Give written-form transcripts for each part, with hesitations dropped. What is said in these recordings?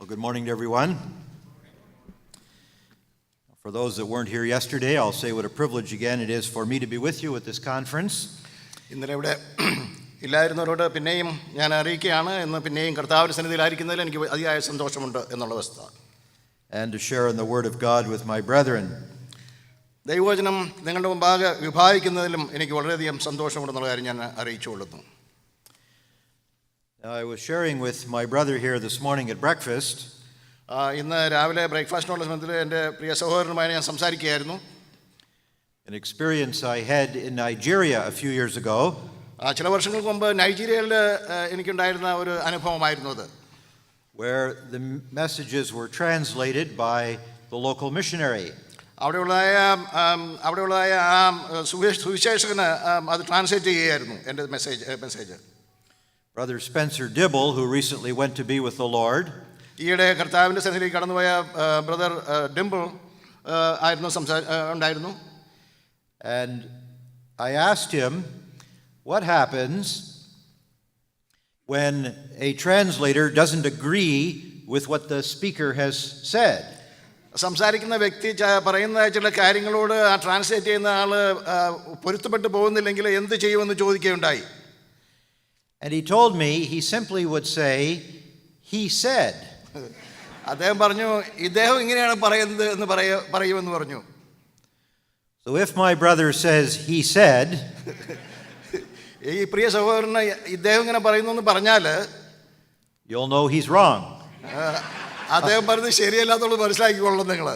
Good morning to everyone. For those that weren't here yesterday, I'll say what a privilege again it is for me to be with you at this conference. ഇന്നലെ ഇവിടെ ഇല്ലായിരുന്നവരോട് പിന്നെയും ഞാൻ അറിയിക്കുകയാണ്, എന്ന് പിന്നെയും കർത്താവിന്റെ സന്നിധിയിലായിരിക്കുന്നതിൽ എനിക്ക് അതിയായ സന്തോഷമുണ്ട് എന്നുള്ള അവസ്ഥ. And to share in the Word of God with my brethren. ദൈവവചനം നിങ്ങളുടെ മുമ്പാകെ വിഭാഗിക്കുന്നതിലും എനിക്ക് വളരെയധികം സന്തോഷമുണ്ടെന്നുള്ള കാര്യം ഞാൻ അറിയിച്ചുകൊള്ളുന്നു. I was sharing with my brother here this morning at breakfast. ഇന്ന് രാവിലെ ബ്രേക്ക്ഫാസ്റ്റിനുള്ള സമയത്തിൽ എൻ്റെ പ്രിയ സഹോദരനുമായി ഞാൻ സംസാരിക്കുകയായിരുന്നു. An experience I had in Nigeria a few years ago. ചില വർഷങ്ങൾക്ക് മുമ്പ് നൈജീരിയയിൽ എനിക്കുണ്ടായിരുന്ന ഒരു അനുഭവമായിരുന്നു അത്. Where the messages were translated by the local missionary. അവിടെയുള്ളതായ ആ സുവിശേഷകന് അത് ട്രാൻസ്ലേറ്റ് ചെയ്യുകയായിരുന്നു എൻ്റെ message. Brother Spencer Dibble, who recently went to be with the Lord. ഈയിടെ കർത്താവിൻ്റെ സന്നിധിയിലേക്ക് കടന്നുപോയ ബ്രദർ ഡിംബിൾ ആയിരുന്നു ഉണ്ടായിരുന്നു. And I asked him, what happens when a translator doesn't agree with what the speaker has said? സംസാരിക്കുന്ന വ്യക്തി പറയുന്ന ചില കാര്യങ്ങളോട് ആ ട്രാൻസ്ലേറ്റ് ചെയ്യുന്ന ആള് പൊരുത്തപ്പെട്ടു പോകുന്നില്ലെങ്കിൽ എന്ത് ചെയ്യുമെന്ന് ചോദിക്കുകയുണ്ടായി. And he told me he simply would say, he said. അദ്ദേഹം പറഞ്ഞു, ഇദ്ദേഹം ഇങ്ങനെയാണ് പറയുന്നത് എന്ന് പറയുമെന്ന് പറഞ്ഞു. So if my brother says he said, ഈ പ്രിയ സഹോദരന് ഇദ്ദേഹം ഇങ്ങനെ പറയുന്നു എന്ന് പറഞ്ഞാൽ you'll know he's wrong. അദ്ദേഹം പറയുന്നത് ശരിയല്ലാത്തുള്ളത് മനസ്സിലാക്കിക്കൊള്ളണം നിങ്ങൾ.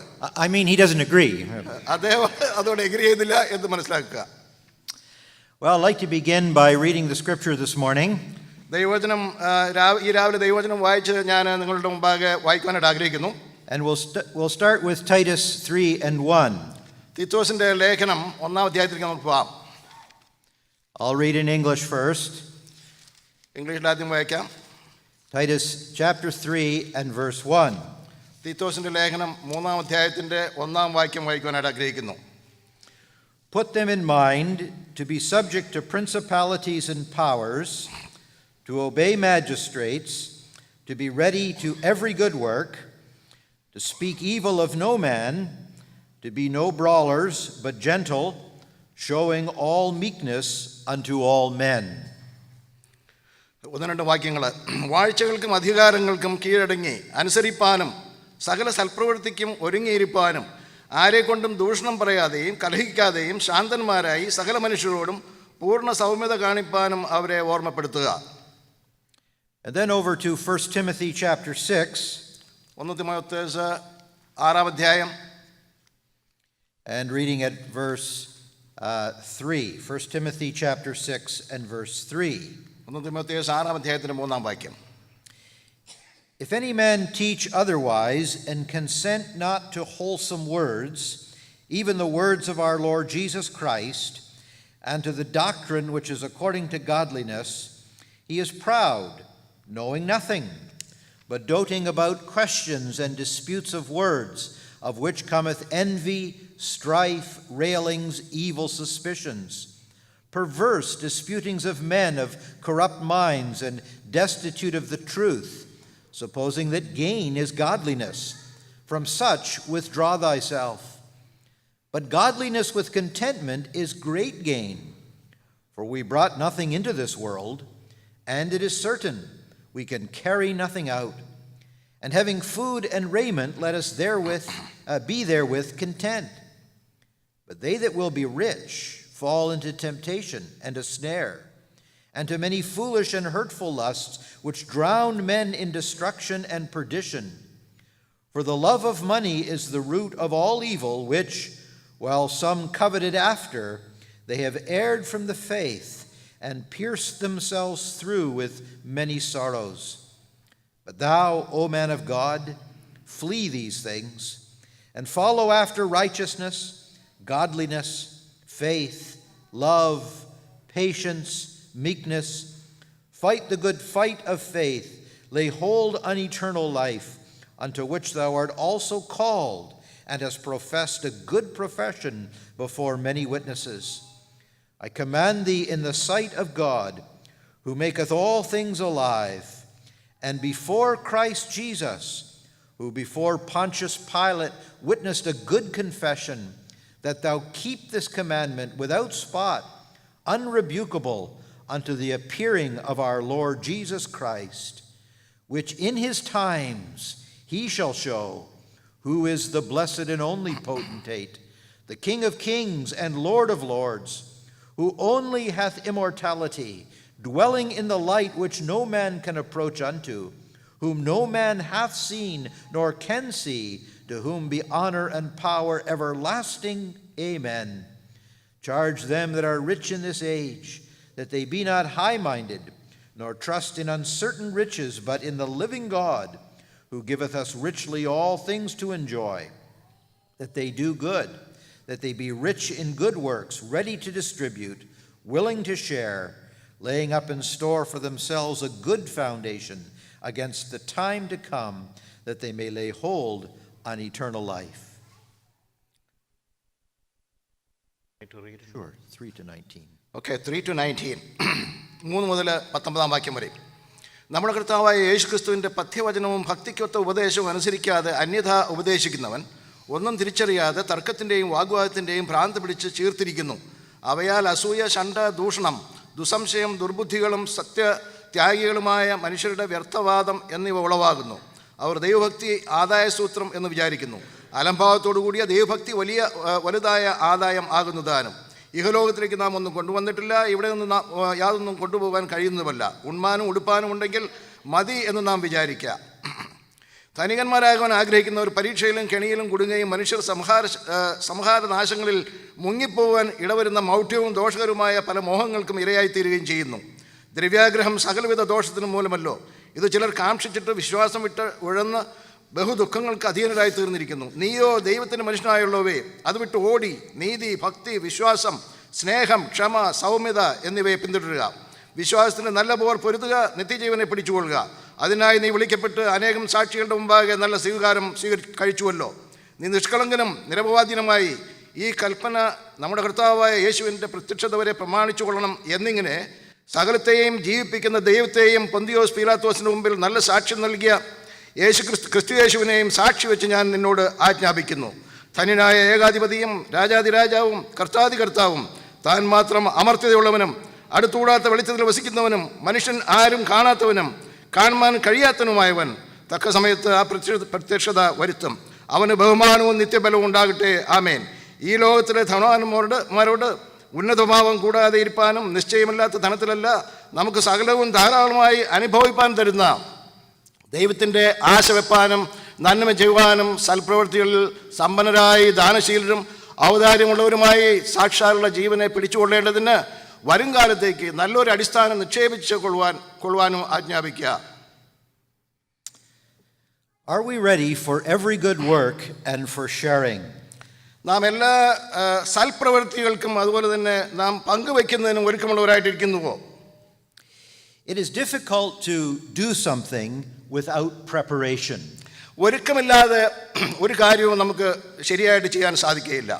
I mean, he doesn't agree. അദ്ദേഹം അതോട് എഗ്രി ചെയ്യുന്നില്ല എന്ന് മനസ്സിലാക്കുക. Well, I'd like to begin by reading the scripture this morning. ദൈവവചനം ഈ രാവിലെ ദൈവവചനം വായിച്ച് ഞാൻ നിങ്ങളുടെ മുമ്പാകെ വായിക്കുവാനായിട്ട് ആഗ്രഹിക്കുന്നു. And we'll start with Titus 3:1. തീത്തോസിന്റെ ലേഖനം 1-ാം അധ്യായത്തിലേക്ക് നമുക്ക് പോകാം. I'll read in English first. ഇംഗ്ലീഷിൽ ആദ്യം വായിക്കാം. Titus chapter 3 and verse 1. തീത്തോസിന്റെ ലേഖനം 3-ാം അധ്യായത്തിന്റെ 1-ാം വാക്യം വായിക്കുവാനായിട്ട് ആഗ്രഹിക്കുന്നു. Put them in mind to be subject to principalities and powers, to obey magistrates, to be ready to every good work, to speak evil of no man, to be no brawlers, but gentle, showing all meekness unto all men. 1-2 വാക്യങ്ങൾ. വാഴ്ചകൾക്കും അധികാരങ്ങൾക്കും കീഴടങ്ങി അനുസരിപ്പാനും സകല സൽപ്രവൃത്തിക്കും ഒരുങ്ങിയിരിപ്പാനും ആരെക്കൊണ്ടും ദൂഷണം പറയാതെയും കലഹിക്കാതെയും ശാന്തന്മാരായി സകല മനുഷ്യരോടും പൂർണ്ണ സൗമ്യത കാണിപ്പാനും അവരെ ഓർമ്മപ്പെടുത്തുക. And then over to 1 Timothy chapter 6. 1 തിമോഥെയോസ് 6-ാം അധ്യായം. And reading at verse 3. 1 Timothy chapter 6 and verse 3. 1 തിമോഥെയോസ് 6-ാം അധ്യായത്തിന്റെ 3-ാം വാക്യം. If any man teach otherwise and consent not to wholesome words, even the words of our Lord Jesus Christ, and to the doctrine which is according to godliness, he is proud, knowing nothing, but doting about questions and disputes of words, of which cometh envy, strife, railings, evil suspicions, perverse disputings of men of corrupt minds and destitute of the truth, supposing that gain is godliness. From such withdraw thyself. But godliness with contentment is great gain. For we brought nothing into this world, and it is certain we can carry nothing out. And having food and raiment, let us be therewith content. But they that will be rich fall into temptation and a snare, and to many foolish and hurtful lusts, which drown men in destruction and perdition. For the love of money is the root of all evil, which, while some coveted after, they have erred from the faith, and pierced themselves through with many sorrows. But thou, O man of God, flee these things, and follow after righteousness, godliness, faith, love, patience, meekness. Fight the good fight of faith. Lay hold on eternal life, unto which thou art also called, and hast professed a good profession before many witnesses. I command thee in the sight of God, who maketh all things alive, and before Christ Jesus, who before Pontius Pilate witnessed a good confession, that thou keep this commandment without spot, unrebukable, unto the appearing of our Lord Jesus Christ, which in his times he shall show, who is the blessed and only potentate, the King of kings and Lord of lords, who only hath immortality, dwelling in the light which no man can approach unto, whom no man hath seen nor can see, to whom be honor and power everlasting. Amen. Charge them that are rich in this age, that they be not high-minded, nor trust in uncertain riches, but in the living God, who giveth us richly all things to enjoy, that they do good, that they be rich in good works, ready to distribute, willing to share, laying up in store for themselves a good foundation against the time to come, that they may lay hold on eternal life. Sure, 3 to 19. Okay, 3-19 3 മുതൽ 19 വാക്യം വരെ. നമ്മുടെ കർത്താവായ യേശുക്രിസ്തുവിൻ്റെ പഥ്യവചനവും ഭക്തിക്കൊത്ത ഉപദേശവും അനുസരിക്കാതെ അന്യഥ ഉപദേശിക്കുന്നവൻ ഒന്നും തിരിച്ചറിയാതെ തർക്കത്തിൻ്റെയും വാഗ്വാദത്തിൻ്റെയും ഭ്രാന്ത് പിടിച്ച് ചീർത്തിരിക്കുന്നു. അവയാൽ അസൂയ, ശണ്ഠ, ദൂഷണം, ദുസംശയം, ദുർബുദ്ധികളും സത്യത്യാഗികളുമായ മനുഷ്യരുടെ വ്യർത്ഥവാദം എന്നിവ ഉളവാകുന്നു. അവർ ദൈവഭക്തി ആദായസൂത്രം എന്ന് വിചാരിക്കുന്നു. അലംഭാവത്തോടു കൂടിയ ദൈവഭക്തി വലുതായ ആദായം ആകുന്നതാനും. ഇഹലോകത്തിലേക്ക് നാം ഒന്നും കൊണ്ടുവന്നിട്ടില്ല, ഇവിടെ നിന്ന് യാതൊന്നും കൊണ്ടുപോകാൻ കഴിയുന്നതുമല്ല. ഉണ്മാനും ഉടുപ്പാനും ഉണ്ടെങ്കിൽ മതി എന്ന് നാം വിചാരിക്കുക. ധനികന്മാരാകുവാൻ ആഗ്രഹിക്കുന്നവർ പരീക്ഷയിലും കെണിയിലും കുടുങ്ങുകയും മനുഷ്യർ സംഹാരനാശങ്ങളിൽ മുങ്ങിപ്പോവാൻ ഇടവരുന്ന മൗഢ്യവും ദോഷകരവുമായ പല മോഹങ്ങൾക്കും ഇരയായിത്തീരുകയും ചെയ്യുന്നു. ദ്രവ്യാഗ്രഹം സകലവിധ ദോഷത്തിനും മൂലമല്ലോ. ഇത് ചിലർ കാക്ഷിച്ചിട്ട് വിശ്വാസം വിട്ട് ഉഴന്ന് ബഹുദുഃഖങ്ങൾക്ക് അധീനരായി തീർന്നിരിക്കുന്നു. നീയോ ദൈവത്തിൻ്റെ മനുഷ്യനായുള്ളവേ, അത് വിട്ട് ഓടി നീതി, ഭക്തി, വിശ്വാസം, സ്നേഹം, ക്ഷമ, സൗമ്യത എന്നിവയെ പിന്തുടരുക. വിശ്വാസത്തിന് നല്ല പോർ പൊരുതുക, നിത്യജീവനെ പിടിച്ചുകൊള്ളുക. അതിനായി നീ വിളിക്കപ്പെട്ട് അനേകം സാക്ഷികളുടെ മുമ്പാകെ നല്ല സ്വീകാരം കഴിച്ചുവല്ലോ. നീ നിഷ്കളങ്കനും നിരപവാദീനമായി ഈ കൽപ്പന നമ്മുടെ കർത്താവായ യേശുവിൻ്റെ പ്രത്യക്ഷത വരെ പ്രമാണിച്ചു കൊള്ളണം എന്നിങ്ങനെ സകലത്തെയും ജീവിപ്പിക്കുന്ന ദൈവത്തെയും പൊന്തിയോസ് പീലാത്തോസിന് മുമ്പിൽ നല്ല സാക്ഷ്യം നൽകിയ ക്രിസ്തു യേശുവിനെയും സാക്ഷി വെച്ച് ഞാൻ നിന്നോട് ആജ്ഞാപിക്കുന്നു. ധന്യനായ ഏകാധിപതിയും രാജാതിരാജാവും കർത്താവും താൻ മാത്രം അമർത്യതയുള്ളവനും അടുത്തുകൂടാത്ത വെളിച്ചത്തിൽ വസിക്കുന്നവനും മനുഷ്യൻ ആരും കാണാത്തവനും കാണുവാൻ കഴിയാത്തവനുമായവൻ തക്ക സമയത്ത് ആ പ്രത്യക്ഷത വരുത്തും. അവന് ബഹുമാനവും നിത്യബലവും ഉണ്ടാകട്ടെ. ആമേൻ. ഈ ലോകത്തിലെ ധനവാന്മാരോട് ഉന്നതഭാവം കൂടാതെ ഇരിപ്പാനും നിശ്ചയമില്ലാത്ത ധനത്തിലല്ല, നമുക്ക് സകലവും ധാരാളമായി അനുഭവിപ്പാൻ തരുന്ന ദൈവത്തിൻ്റെ ആശ വെപ്പാനും നന്മ ചെയ്യുവാനും സൽപ്രവൃത്തികളിൽ സമ്പന്നരായി ദാനശീലരും ഔദാര്യമുള്ളവരുമായി സാക്ഷാലുള്ള ജീവനെ പിടിച്ചുകൊള്ളേണ്ടതിന് വരും കാലത്തേക്ക് നല്ലൊരു അടിസ്ഥാനം നിക്ഷേപിച്ച് കൊള്ളുവാനും ആജ്ഞാപിക്കുക. Are we ready for every good work and for sharing? നാം എല്ലാ സൽപ്രവൃത്തികൾക്കും അതുപോലെ തന്നെ നാം പങ്കുവയ്ക്കുന്നതിനും ഒരുക്കമുള്ളവരായിട്ടിരിക്കുന്നുവോ? It is difficult to do something without preparation. ഒരുക്കമില്ലാതെ ഒരു കാര്യവും നമുക്ക് ശരിയായിട്ട് ചെയ്യാൻ സാധിക്കുകയില്ല.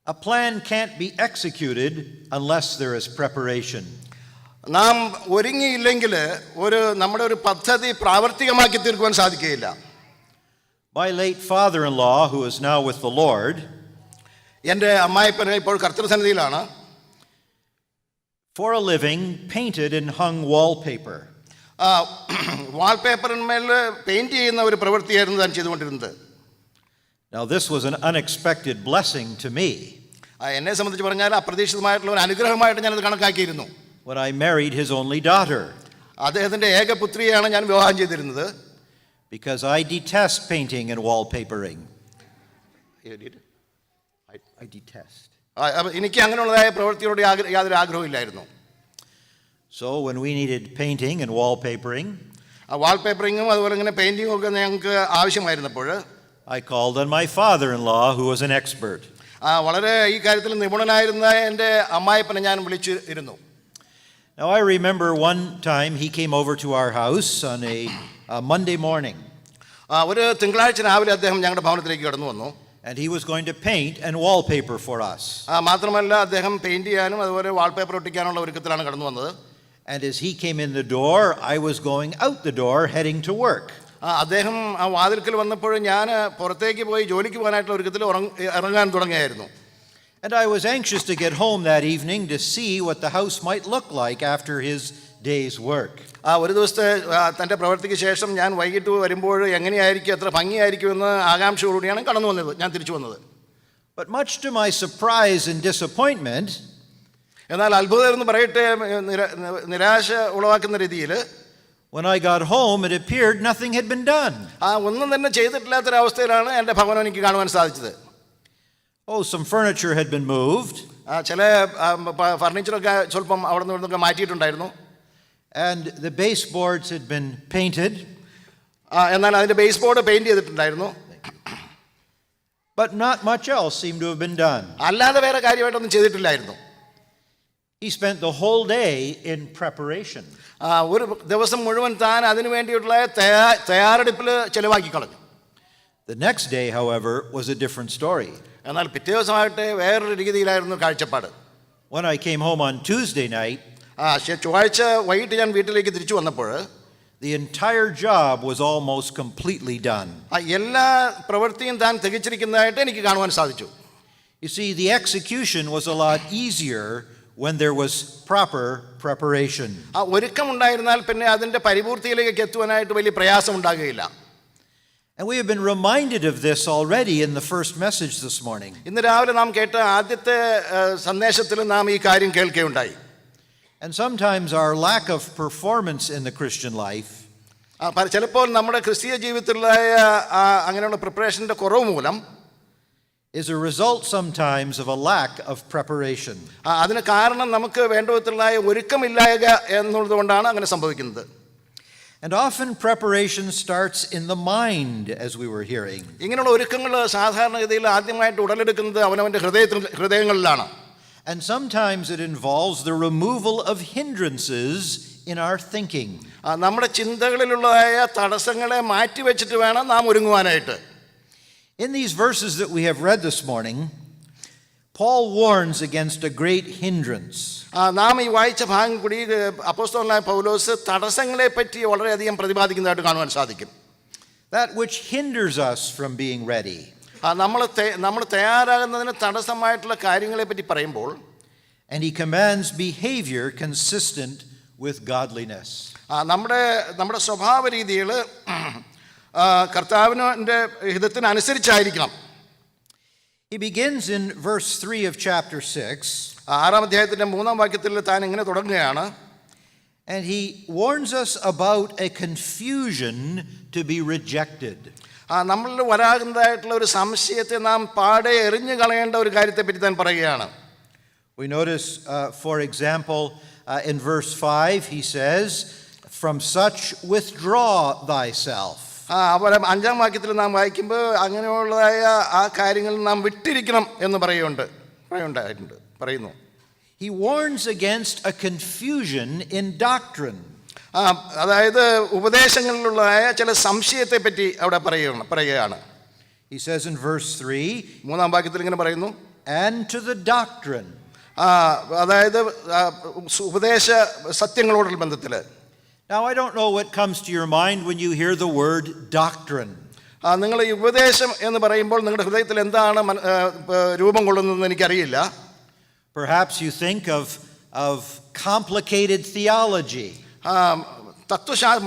A plan can't be executed unless there is preparation. നാം ഒരുങ്ങിയില്ലെങ്കിൽ നമ്മുടെ ഒരു പദ്ധതി പ്രാവർത്തികമാക്കി തീർക്കുവാൻ സാധിക്കുകയില്ല. My late father-in-law, who is now with the Lord, എൻ്റെ അമ്മായിപ്പൻ ഇപ്പോൾ കർത്തൃസന്നിധിയിലാണ്, for a living painted and hung wallpaper. വാൾപേപ്പറിന്മേൽ പെയിന്റ് ചെയ്യുന്ന ഒരു പ്രവൃത്തിയായിരുന്നു താൻ ചെയ്തുകൊണ്ടിരുന്നത്. Now this was an unexpected blessing to me. എന്നെ സംബന്ധിച്ച് പറഞ്ഞാൽ അപ്രതീക്ഷിതമായിട്ടുള്ള ഒരു അനുഗ്രഹമായിട്ട് ഞാനത് കണക്കാക്കിയിരുന്നു. When I married his only daughter. അദ്ദേഹത്തിൻ്റെ ഏക പുത്രിയാണ് ഞാൻ വിവാഹം ചെയ്തിരുന്നത്. Because I detest painting and wallpapering. I detest. എനിക്ക് അങ്ങനെയുള്ളതായ പ്രവൃത്തിയോട് യാതൊരു ആഗ്രഹമില്ലായിരുന്നു. So when we needed painting and wallpapering, വാൾപേപ്പറിങ്ങും അതുപോലെ ഇങ്ങനെ പെയിന്റിങ്ങും ഒക്കെ ഞങ്ങൾക്ക് ആവശ്യമായിരുന്നപ്പോൾ I called on my father-in-law, who was an expert. വളരെ ഈ കാര്യത്തിൽ നിപുണനായിരുന്ന എൻ്റെ അമ്മായിപ്പനെ ഞാൻ വിളിച്ചിരുന്നു. Now I remember one time he came over to our house on a Monday morning. ഒരു തിങ്കളാഴ്ച രാവിലെ അദ്ദേഹം ഞങ്ങളുടെ ഭവനത്തിലേക്ക് കടന്നു വന്നു. And he was going to paint and wallpaper for us. മാത്രമല്ല അദ്ദേഹം പെയിന്റ് ചെയ്യാനും അതുപോലെ വാൾപേപ്പർ ഒട്ടിക്കാനുള്ള ഒരുക്കത്തിലാണ് കടന്നു വന്നത്. And as he came in the door, I was going out the door heading to work. അദ്ദേഹം ആ വാതിൽക്കൽ വന്നപ്പോൾ ഞാൻ പുറത്തേക്ക് പോയി ജോലിക്ക് പോകാനായിട്ടുള്ള ഒരുക്കത്തിൽ ഇറങ്ങാൻ തുടങ്ങിയായിരുന്നു. And I was anxious to get home that evening to see what the house might look like after his day's work. ഒരു ദിവസത്തെ തൻ്റെ പ്രവൃത്തിക്ക് ശേഷം ഞാൻ വൈകിട്ട് വരുമ്പോൾ എങ്ങനെയായിരിക്കും, എത്ര ഭംഗിയായിരിക്കുമെന്ന് ആകാംക്ഷയോടുകൂടിയാണ് കടന്നു വന്നത്, ഞാൻ തിരിച്ചു വന്നത്. But much to my surprise and disappointment, എന്നാൽ അത്ഭുതം എന്ന് പറയട്ടെ, നിരാശ ഉളവാക്കുന്ന രീതിയിൽ when I got home, it appeared nothing had been done. ഒന്നും തന്നെ ചെയ്തിട്ടില്ലാത്തൊരവസ്ഥയിലാണ് എൻ്റെ ഭവനം എനിക്ക് കാണുവാൻ സാധിച്ചത്. Oh, some furniture had been moved. ചില ഫർണിച്ചറൊക്കെ സ്വല്പം അവിടെ നിന്നൊക്കെ മാറ്റിയിട്ടുണ്ടായിരുന്നു. And the baseboards had been painted. എന്നാൽ അതിൻ്റെ ബേസ് ബോർഡ് പെയിൻറ് ചെയ്തിട്ടുണ്ടായിരുന്നു. But not much else seemed to have been done. അല്ലാതെ വേറെ കാര്യമായിട്ടൊന്നും ചെയ്തിട്ടില്ലായിരുന്നു. He spent the whole day in preparation. ഒരു ദിവസം മുഴുവൻ താൻ അതിനു വേണ്ടിയിട്ടുള്ള തയ്യാറെടുപ്പിൽ ചെലവാക്കി കളഞ്ഞു. The next day, however, was a different story. എന്നാൽ പിറ്റേ ദിവസമായിട്ട് വേറൊരു രീതിയിലായിരുന്നു കാഴ്ചപ്പാട്. When I came home on Tuesday night, ചൊവ്വാഴ്ച വൈകിട്ട് ഞാൻ വീട്ടിലേക്ക് തിരിച്ചു വന്നപ്പോൾ the entire job was almost completely done. എല്ലാ പ്രവൃത്തിയും താൻ തികച്ചിരിക്കുന്നതായിട്ട് എനിക്ക് കാണുവാൻ സാധിച്ചു. You see, the execution was a lot easier when there was proper preparation. ഒരുക്കം ഉണ്ടായിരുന്നാൽ പിന്നെ അതിൻ്റെ പരിപൂർത്തിയിലേക്ക് എത്തുവാനായിട്ട് വലിയ പ്രയാസം ഉണ്ടാകുകയില്ല. And we have been reminded of this already in the first message this morning. ഇന്ന് രാവിലെ നാം കേട്ട ആദ്യത്തെ സന്ദേശത്തിൽ നാം ഈ കാര്യം കേൾക്കുകയുണ്ടായി. And sometimes our lack of performance in the Christian life ചിലപ്പോൾ നമ്മുടെ ക്രിസ്തീയ ജീവിതത്തിലുള്ള അങ്ങനെയുള്ള പ്രിപ്പറേഷൻ്റെ കുറവ് മൂലം is a result sometimes of a lack of preparation. അതിന് കാരണം നമുക്ക് വേണ്ട വിധത്തിലുള്ള ഒരുക്കമില്ലായ്ക എന്നുള്ളതുകൊണ്ടാണ് അങ്ങനെ സംഭവിക്കുന്നത്. And often preparation starts in the mind, as we were hearing. ഇങ്ങനെയുള്ള ഒരുക്കങ്ങൾ സാധാരണഗതിയിൽ ആദ്യമായിട്ട് ഉടലെടുക്കുന്നത് അവനവൻ്റെ ഹൃദയങ്ങളിലാണ്. And sometimes it involves the removal of hindrances in our thinking. നമ്മുടെ ചിന്തകളിലുള്ളതായ തടസ്സങ്ങളെ മാറ്റിവെച്ചിട്ട് വേണം നാം ഒരുങ്ങുവാനായിട്ട്. In these verses that we have read this morning, Paul warns against a great hindrance. നാം ഈ വായിച്ച ഭാഗം കൂടി അപ്പോസ്തലനായ പൗലോസ് തടസ്സങ്ങളെ പറ്റി വളരെയധികം പ്രതിപാദിക്കുന്നതായിട്ട് കാണുവാൻ സാധിക്കും. That which hinders us from being ready. നമ്മൾ തയ്യാറാകുന്നതിന് തടസ്സമായിട്ടുള്ള കാര്യങ്ങളെ പറ്റി പറയുമ്പോൾ, and he commands behavior consistent with godliness. നമ്മുടെ സ്വഭാവ രീതികൾ കർത്താവിൻ്റെ ഹിതത്തിനനുസരിച്ചായിരിക്കണം. He begins in verse 3 of chapter 6. 6-ാം അധ്യായത്തിൻ്റെ 3-ാം വാക്യത്തിൽ താൻ ഇങ്ങനെ തുടങ്ങുകയാണ്. And he warns us about a confusion to be rejected. നമ്മളിൽ വരാകുന്നതായിട്ടുള്ള ഒരു സംശയത്തെ നാം പാടെ എറിഞ്ഞു കളയേണ്ട ഒരു കാര്യത്തെ പറ്റി താൻ പറയുകയാണ്. We notice, for example, in verse 5, he says, "From such withdraw thyself." 5-ാം വാക്യത്തിൽ നാം വായിക്കുമ്പോൾ അങ്ങനെയുള്ളതായ ആ കാര്യങ്ങളിൽ നാം വിട്ടിരിക്കണം എന്ന് പറയുന്നു. He warns against a confusion in doctrine. അതായത് ഉപദേശങ്ങളിലുള്ളതായ ചില സംശയത്തെ പറ്റി അവിടെ പറയുകയാണ്. He says in verse 3, 3-ാം വാക്യത്തിൽ ഇങ്ങനെ പറയുന്നു, "And to the doctrine." അതായത് ഉപദേശ സത്യങ്ങളോടുള്ള ബന്ധത്തിൽ. Now, I don't know what comes to your mind when you hear the word doctrine. നിങ്ങൾ ഈ ഉപദേശം എന്ന് പറയുമ്പോൾ നിങ്ങളുടെ ഹൃദയത്തിൽ എന്താണ് രൂപം കൊള്ളുന്നതെന്ന് എനിക്കറിയില്ല. Perhaps you think of complicated theology.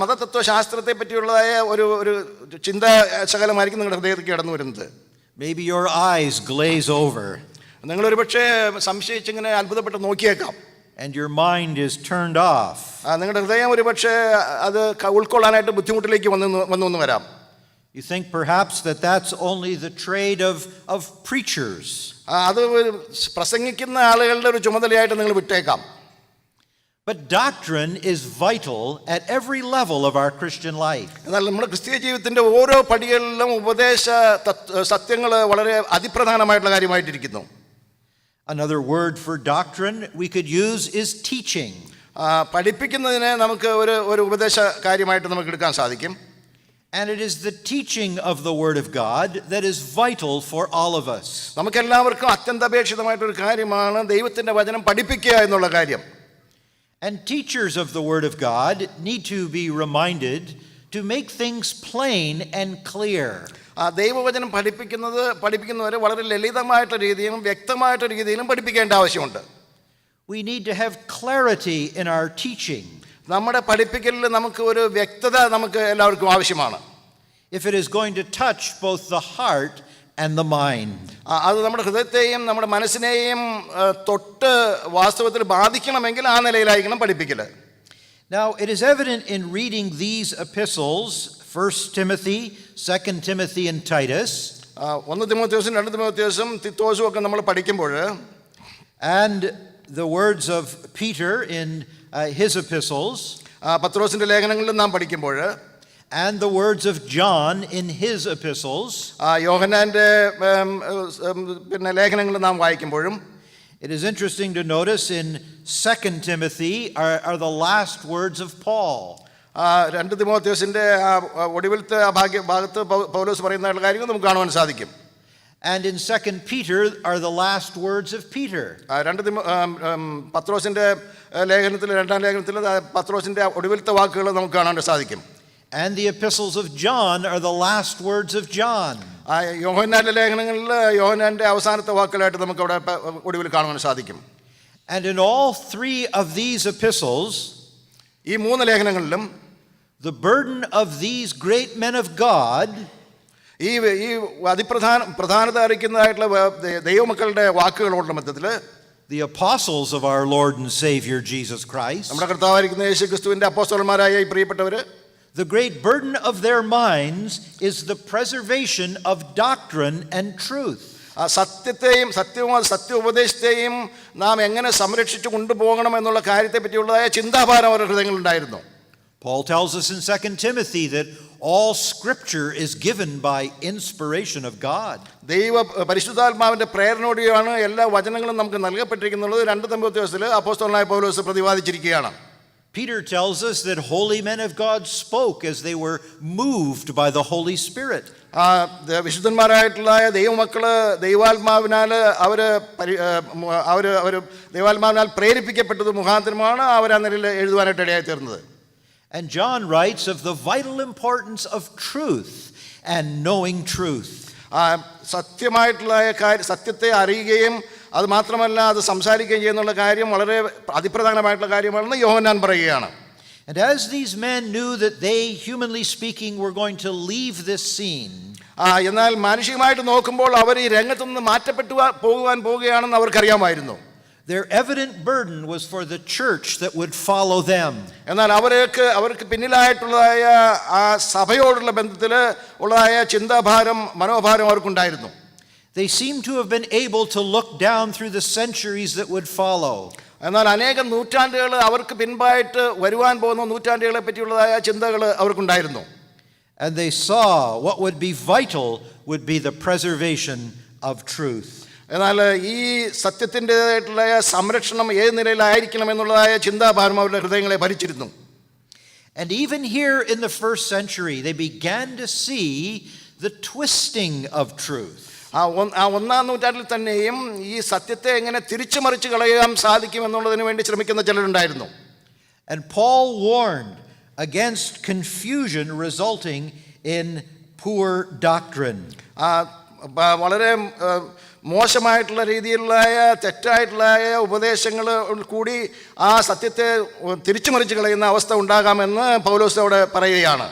മതതത്വശാസ്ത്രത്തെ പറ്റിയുള്ളതായ ഒരു ചിന്താ ശകലമായിരിക്കും നിങ്ങളുടെ ഹൃദയത്തിൽ കടന്നു വരുന്നത്. Maybe your eyes glaze over. നിങ്ങളൊരു പക്ഷേ സംശയിച്ചിങ്ങനെ അത്ഭുതപ്പെട്ട് നോക്കിയേക്കാം. And your mind is turned off. നിങ്ങളുടെ ഹൃദയം ഒരു പക്ഷേ അത് ഉൾക്കൊള്ളാനായിട്ട് ബുദ്ധിമുട്ടിലേക്ക് വന്നു വരാം. You think perhaps that's only the trade of preachers. അത് പ്രസംഗിക്കുന്ന ആളുകളുടെ ഒരു ചുമതലയായിട്ട് നിങ്ങൾ വിട്ടേക്കാം. But doctrine is vital at every level of our Christian life. എന്നാൽ നമ്മുടെ ക്രിസ്തീയ ജീവിതത്തിന്റെ ഓരോ പടികളിലും ഉപദേശ സത്യങ്ങൾ വളരെ അതിപ്രധാനമായിട്ടുള്ള കാര്യമായിട്ടിരിക്കുന്നു. Another word for doctrine we could use is teaching. പഠിപ്പിക്കുന്നതിനെ നമുക്ക് ഒരു ഉപദേശ കാര്യമായിട്ട് നമുക്ക് എടുക്കാൻ സാധിക്കും. And it is the teaching of the Word of God that is vital for all of us. നമുക്കെല്ലാവർക്കും അത്യന്താപേക്ഷിതമായിട്ടൊരു കാര്യമാണ് ദൈവത്തിന്റെ വചനം പഠിപ്പിക്കുക എന്നുള്ള കാര്യം. And teachers of the Word of God need to be reminded to make things plain and clear. ദൈവവചനം പഠിപ്പിക്കുന്നവരെ വളരെ ലളിതമായിട്ടുള്ള രീതിയിലും വ്യക്തമായിട്ടുള്ള രീതിയിലും പഠിപ്പിക്കേണ്ട ആവശ്യമുണ്ട്. We need to have clarity in our teaching. നമ്മുടെ പഠിപ്പിക്കലിൽ നമുക്ക് ഒരു വ്യക്തത നമുക്ക് എല്ലാവർക്കും ആവശ്യമാണ്. If it is going to touch both the heart and the mind. അത് നമ്മുടെ ഹൃദയത്തെയും നമ്മുടെ മനസ്സിനെയും തൊട്ട് വാസ്തവത്തിൽ ബാധിക്കണമെങ്കിൽ ആ നിലയിലായിരിക്കണം പഠിപ്പിക്കൽ. Now, it is evident in reading these epistles, 1 Timothy, 2 Timothy, and Titus, 1 തിമോഥെയോസും 2 തിമോഥെയോസും തിത്തോസും ഒക്കെ നമ്മൾ പഠിക്കുമ്പോൾ, and the words of Peter in his epistles, പത്രോസിന്റെ ലേഖനങ്ങളിൽ നാം പഠിക്കുമ്പോൾ, and the words of John in his epistles, യോഹന്നാന്റെ പിന്നെ ലേഖനങ്ങൾ നാം വായിക്കുമ്പോഴും, it is interesting to notice in 2 Timothy are the last words of Paul. 2 തിമോഥെയോസിന്റെ ഒടുവിലത്തെ ഭാഗത്ത് പൗലോസ് പറയുന്ന കാര്യങ്ങൾ നമുക്ക് കാണുവാൻ സാധിക്കും. And in 2 Peter are the last words of Peter. പത്രോസിന്റെ ലേഖനത്തിൽ, 2-ാം ലേഖനത്തിൽ പത്രോസിന്റെ ഒടുവിലത്തെ വാക്കുകൾ നമുക്ക് കാണാൻ സാധിക്കും. And the epistles of John are the last words of John. യോഹന്നാന്റെ ലേഖനങ്ങളിൽ യോഹന്നാന്റെ അവസാനത്തെ വാക്കുകളായിട്ട് നമുക്ക് അവിടെ ഒടുവിൽ കാണുവാൻ സാധിക്കും. And in all three of these epistles, ഈ 3 ലേഖനങ്ങളിലും the burden of these great men of God, ഈ പ്രധാനത അറിയിക്കുന്നതായിട്ടുള്ള ദൈവമക്കളുടെ വാക്കുകളുടെ മധ്യത്തിൽ, the apostles of our Lord and Savior Jesus Christ, നമ്മുടെ കർത്താവായിരിക്കുന്ന യേശുക്രിസ്തുവിന്റെ അപ്പോസ്തലന്മാരായ ഈ പ്രിയപ്പെട്ടവര്, the great burden of their minds is the preservation of doctrine and truth. സത്യോപദേശത്തെയും നാം എങ്ങനെ സംരക്ഷിച്ചു കൊണ്ടുപോകണം എന്നുള്ള കാര്യത്തെ പറ്റിയുള്ളതായ ചിന്താഭാരം അവരുടെ ഹൃദയങ്ങളുണ്ടായിരുന്നു. Paul tells us in 2 Timothy that all scripture is given by inspiration of God. പരിശുദ്ധാത്മാവിന്റെ പ്രേരണയോടെയാണ് എല്ലാ വചനങ്ങളും നമുക്ക് നൽകപ്പെട്ടിരിക്കുന്നത്. 2 തിമോഥെയോസിൽ അപ്പോസ്തലനായ പൗലോസ് പ്രതിപാദിച്ചിരിക്കുകയാണ്. Peter tells us that holy men of God spoke as they were moved by the Holy Spirit. വിശുദ്ധന്മാരായിട്ടുള്ള ദൈവമക്കള് ദൈവാത്മാവിനാൽ ദൈവാത്മാവിനാൽ പ്രേരിപ്പിക്കപ്പെട്ടത് മുഖാന്തരമാണ് അവർ ആ നിലയിൽ എഴുതുവാനായിട്ട് ഇടയായി തീർന്നത്. And John writes of the vital importance of truth and knowing truth. സത്യമായിട്ടുള്ള സത്യത്തെ അറിയുകയും അത് മാത്രമല്ല അത് സംസാരിക്കുകയും ചെയ്യുന്നുള്ള കാര്യം വളരെ അതിപ്രധാനമായിട്ടുള്ള കാര്യമാണെന്ന് യോഹന്നാൻ പറയുകയാണ്. And as these men knew that they, humanly speaking, were going to leave this scene, എന്നാൽ മാനുഷികമായിട്ട് നോക്കുമ്പോൾ അവർ ഈ രംഗത്തു നിന്ന് മാറ്റപ്പെട്ടു പോവുകയാണെന്ന് അവർക്കറിയാമായിരുന്നു. their evident burden was for the church that would follow them. എന്നാൽ അവർക്ക് പിന്നിലായിട്ടുള്ളതായ ആ സഭയോടുള്ള ബന്ധത്തിൽ ഉള്ളതായ ചിന്താഭാരം മനോഭാരം അവർക്കുണ്ടായിരുന്നു. They seem to have been able to look down through the centuries that would follow. എന്നാൽ അനേകം നൂറ്റാണ്ടുകൾ അവർക്ക് പിൻപായിട്ട് വരുവാൻ പോകുന്ന നൂറ്റാണ്ടുകളെ പറ്റിയുള്ളതായ ചിന്തകൾ അവർക്കുണ്ടായിരുന്നു. And they saw what would be vital would be the preservation of truth. എന്നാൽ ഈ സത്യത്തിൻ്റെതായിട്ടുള്ള സംരക്ഷണം ഏത് നിലയിലായിരിക്കണം എന്നുള്ളതായ ചിന്താഭാരം അവരുടെ ഹൃദയങ്ങളെ ഭരിച്ചിരുന്നു. And even here in the first century they began to see the twisting of truth. ആ 1-ാം നൂറ്റാണ്ടിൽ തന്നെയും ഈ സത്യത്തെ എങ്ങനെ തിരിച്ചു മറിച്ച് കളയാൻ സാധിക്കും എന്നുള്ളതിന് വേണ്ടി ശ്രമിക്കുന്ന ചിലരുണ്ടായിരുന്നു. And Paul warned against confusion resulting in poor doctrine. വളരെ മോശമായിട്ടുള്ള രീതിയിലുള്ള തെറ്റായിട്ടുള്ള ഉപദേശങ്ങൾ കൂടി ആ സത്യത്തെ തിരിച്ചു മറിച്ച് കളയുന്ന അവസ്ഥ ഉണ്ടാകാമെന്ന് പൗലോസ് അവിടെ പറയുകയാണ്.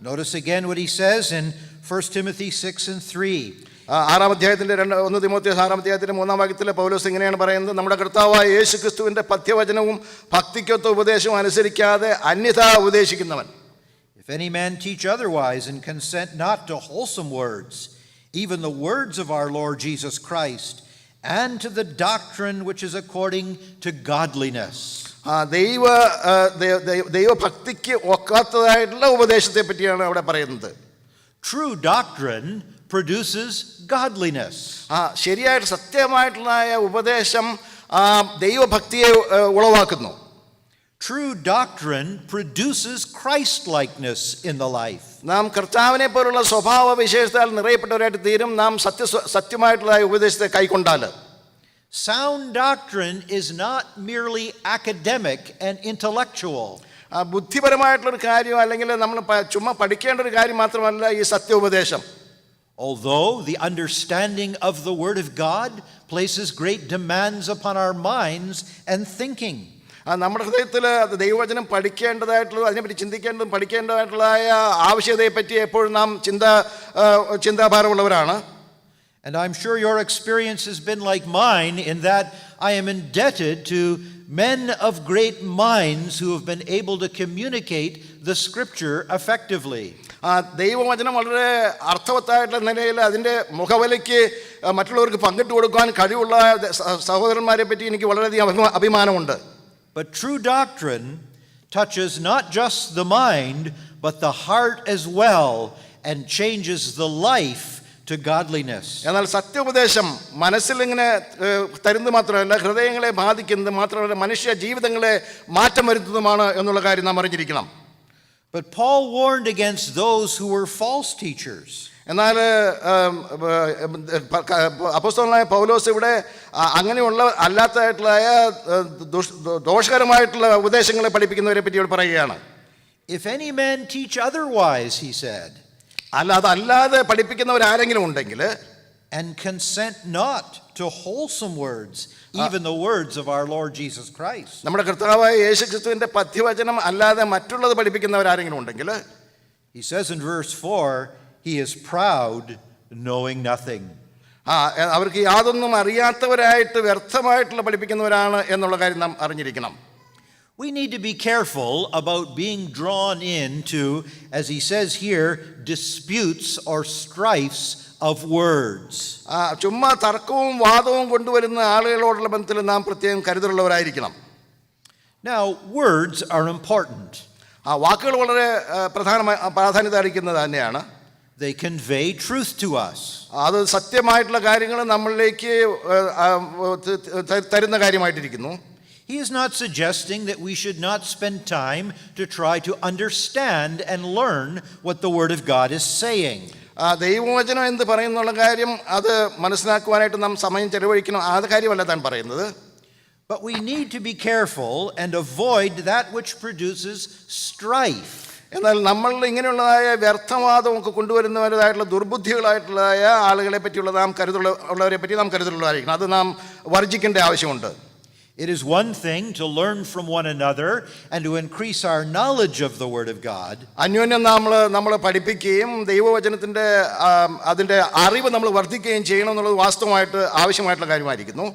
Notice again what he says in 1 Timothy 6:3. 6-ാം അധ്യായത്തിന്റെ 1 തിമോഥെയോസ് 6-ാം അധ്യായത്തിന്റെ 3-ാം വാക്യത്തിൽ പൗലോസ് ഇങ്ങനെയാണ് പറയുന്നത്: നമ്മുടെ കർത്താവായ യേശുക്രിസ്തുവിന്റെ പഥ്യവചനവും ഭക്തിക്കൊത്ത ഉപദേശവും അനുസരിക്കാതെ അന്യഥാ ഉപദേശിക്കുന്നവൻ. If any man teach otherwise and consent not to wholesome words, even the words of our Lord Jesus Christ, and to the doctrine which is according to godliness. ദൈവഭക്തിക്ക് ഒക്കാത്തതായിട്ടുള്ള ഉപദേശത്തെ പറ്റിയാണ് അവിടെ പറയുന്നത്. True doctrine produces godliness. ശരിയായിട്ട് സത്യമായിട്ടുള്ള ഉപദേശം ദൈവഭക്തിയെ ഉളവാക്കുന്നു. True doctrine produces Christ-likeness in the life. നാം കർത്താവിനെ പോലുള്ള സ്വഭാവ വിശേഷത്താൽ നിറയപ്പെട്ടവരായിട്ട് തീരും നാം സത്യമായിട്ടുള്ള ഉപദേശത്തെ കൈക്കൊണ്ടാൽ. Sound doctrine is not merely academic and intellectual. ബുദ്ധിപരമായിട്ടുള്ളൊരു കാര്യം അല്ലെങ്കിൽ നമ്മൾ ചുമ്മാ പഠിക്കേണ്ട ഒരു കാര്യം മാത്രമല്ല ഈ സത്യോപദേശം. Although the understanding of the Word of God places great demands upon our minds and thinking. നമ്മുടെ ഹൃദയത്തിൽ ദൈവവചനം പഠിക്കേണ്ടതായിട്ടുള്ള അതിനെപ്പറ്റി ചിന്തിക്കേണ്ടതും പഠിക്കേണ്ടതായിട്ടുള്ള ആവശ്യകതയെപ്പറ്റി എപ്പോഴും നാം ചിന്താഭാരമുള്ളവരാണ്. And I'm sure your experience has been like mine in that I am indebted to men of great minds who have been able to communicate the Scripture effectively. ദൈവവചനം വളരെ അർത്ഥവത്തായിട്ടുള്ള നിലയിൽ അതിൻ്റെ മുഖവിലയ്ക്ക് മറ്റുള്ളവർക്ക് പങ്കിട്ട് കൊടുക്കാൻ കഴിവുള്ള സഹോദരന്മാരെ പറ്റി എനിക്ക് വളരെയധികം അഭിമാനമുണ്ട്. But true doctrine touches not just the mind, but the heart as well, and changes the life to godliness. എന്നാൽ സത്യോപദേശം മനസ്സിൽ ഇങ്ങനെ തരുന്നത് മാത്രമല്ല, ഹൃദയങ്ങളെ ബാധിക്കുന്നത് മാത്രമല്ല, മനുഷ്യ ജീവിതങ്ങളെ മാറ്റം വരുത്തുന്നതുമാണ് എന്നുള്ള കാര്യം നാം അറിഞ്ഞിരിക്കണം. But Paul warned against those who were false teachers. എന്നാൽ അപ്പോസ്തലനായ പൗലോസ് ഇവിടെ അങ്ങനെയുള്ള അല്ലാത്തതായിട്ടുള്ള ദോഷകരമായിട്ടുള്ള ഉപദേശങ്ങളെ പഠിപ്പിക്കുന്നവരെ പറ്റി ഇവിടെ പറയുകയാണ്. If any man teach otherwise, he said, അതല്ലാതെ പഠിപ്പിക്കുന്നവരാരെങ്കിലും ഉണ്ടെങ്കിൽ, and consent not to wholesome words, even the words of our Lord Jesus Christ. നമ്മുടെ കർത്താവായ യേശുക്രിസ്തുവിന്റെ പഥ്യവചനം അല്ലാതെ മറ്റുള്ളത് പഠിപ്പിക്കുന്നവരാരെങ്കിലും ഉണ്ടെങ്കിൽ, he says in verse 4, he is proud, knowing nothing. അവർക്ക് യാതൊന്നും അറിയാത്തവരായിട്ട് വ്യർത്ഥമായിട്ടുള്ള പഠിപ്പിക്കുന്നവരാണ് എന്നുള്ള കാര്യം നാം അറിഞ്ഞിരിക്കണം. We need to be careful about being drawn into, as he says here, disputes or strifes of words. ചുമ്മാ തർക്കവും വാദവും കൊണ്ടുവരുന്ന ആളുകളോടുള്ള ബന്ധത്തിൽ നാം പ്രത്യേകം കരുതലുള്ളവരായിരിക്കണം. Now, words are important. വാക്കുകൾ വളരെ പ്രാധാന്യത അർഹിക്കുന്നത് തന്നെയാണ്. They convey truth to us. അത് സത്യമായിട്ടുള്ള കാര്യങ്ങൾ നമ്മളിലേക്ക് തരുന്ന കാര്യമായിട്ടിരിക്കുന്നു. He is not suggesting that we should not spend time to try to understand and learn what the Word of God is saying. ദൈവവചനം എന്ന് പറയുന്നുള്ള കാര്യം അത് മനസ്സിലാക്കുവാനായിട്ട് നാം സമയം ചെലവഴിക്കണം, ആ കാര്യമല്ല താൻ പറയുന്നത്. But we need to be careful and avoid that which produces strife. എന്നാൽ നമ്മൾ ഇങ്ങനെയുള്ളതായ വ്യർത്ഥവാദം ഒക്കെ കൊണ്ടുവരുന്നവരായിട്ടുള്ള ദുർബുദ്ധികളായിട്ടുള്ള ആളുകളെ പറ്റിയുള്ള ഉള്ളവരെ പറ്റി നാം കരുതലുള്ളതായിരിക്കണം. അത് നാം വർജിക്കേണ്ട ആവശ്യമുണ്ട്. It is one thing to learn from one another and to increase our knowledge of the Word of God. അന്യോന്യം നമ്മൾ പഠിപ്പിക്കുകയും ദൈവവചനത്തിന്റെ അതിന്റെ അറിവ് നമ്മൾ വർദ്ധിക്കുകയും ചെയ്യണം എന്നുള്ളത് വാസ്തവമായിട്ട് ആവശ്യമായിട്ടുള്ള കാര്യമായിരിക്കുന്നു.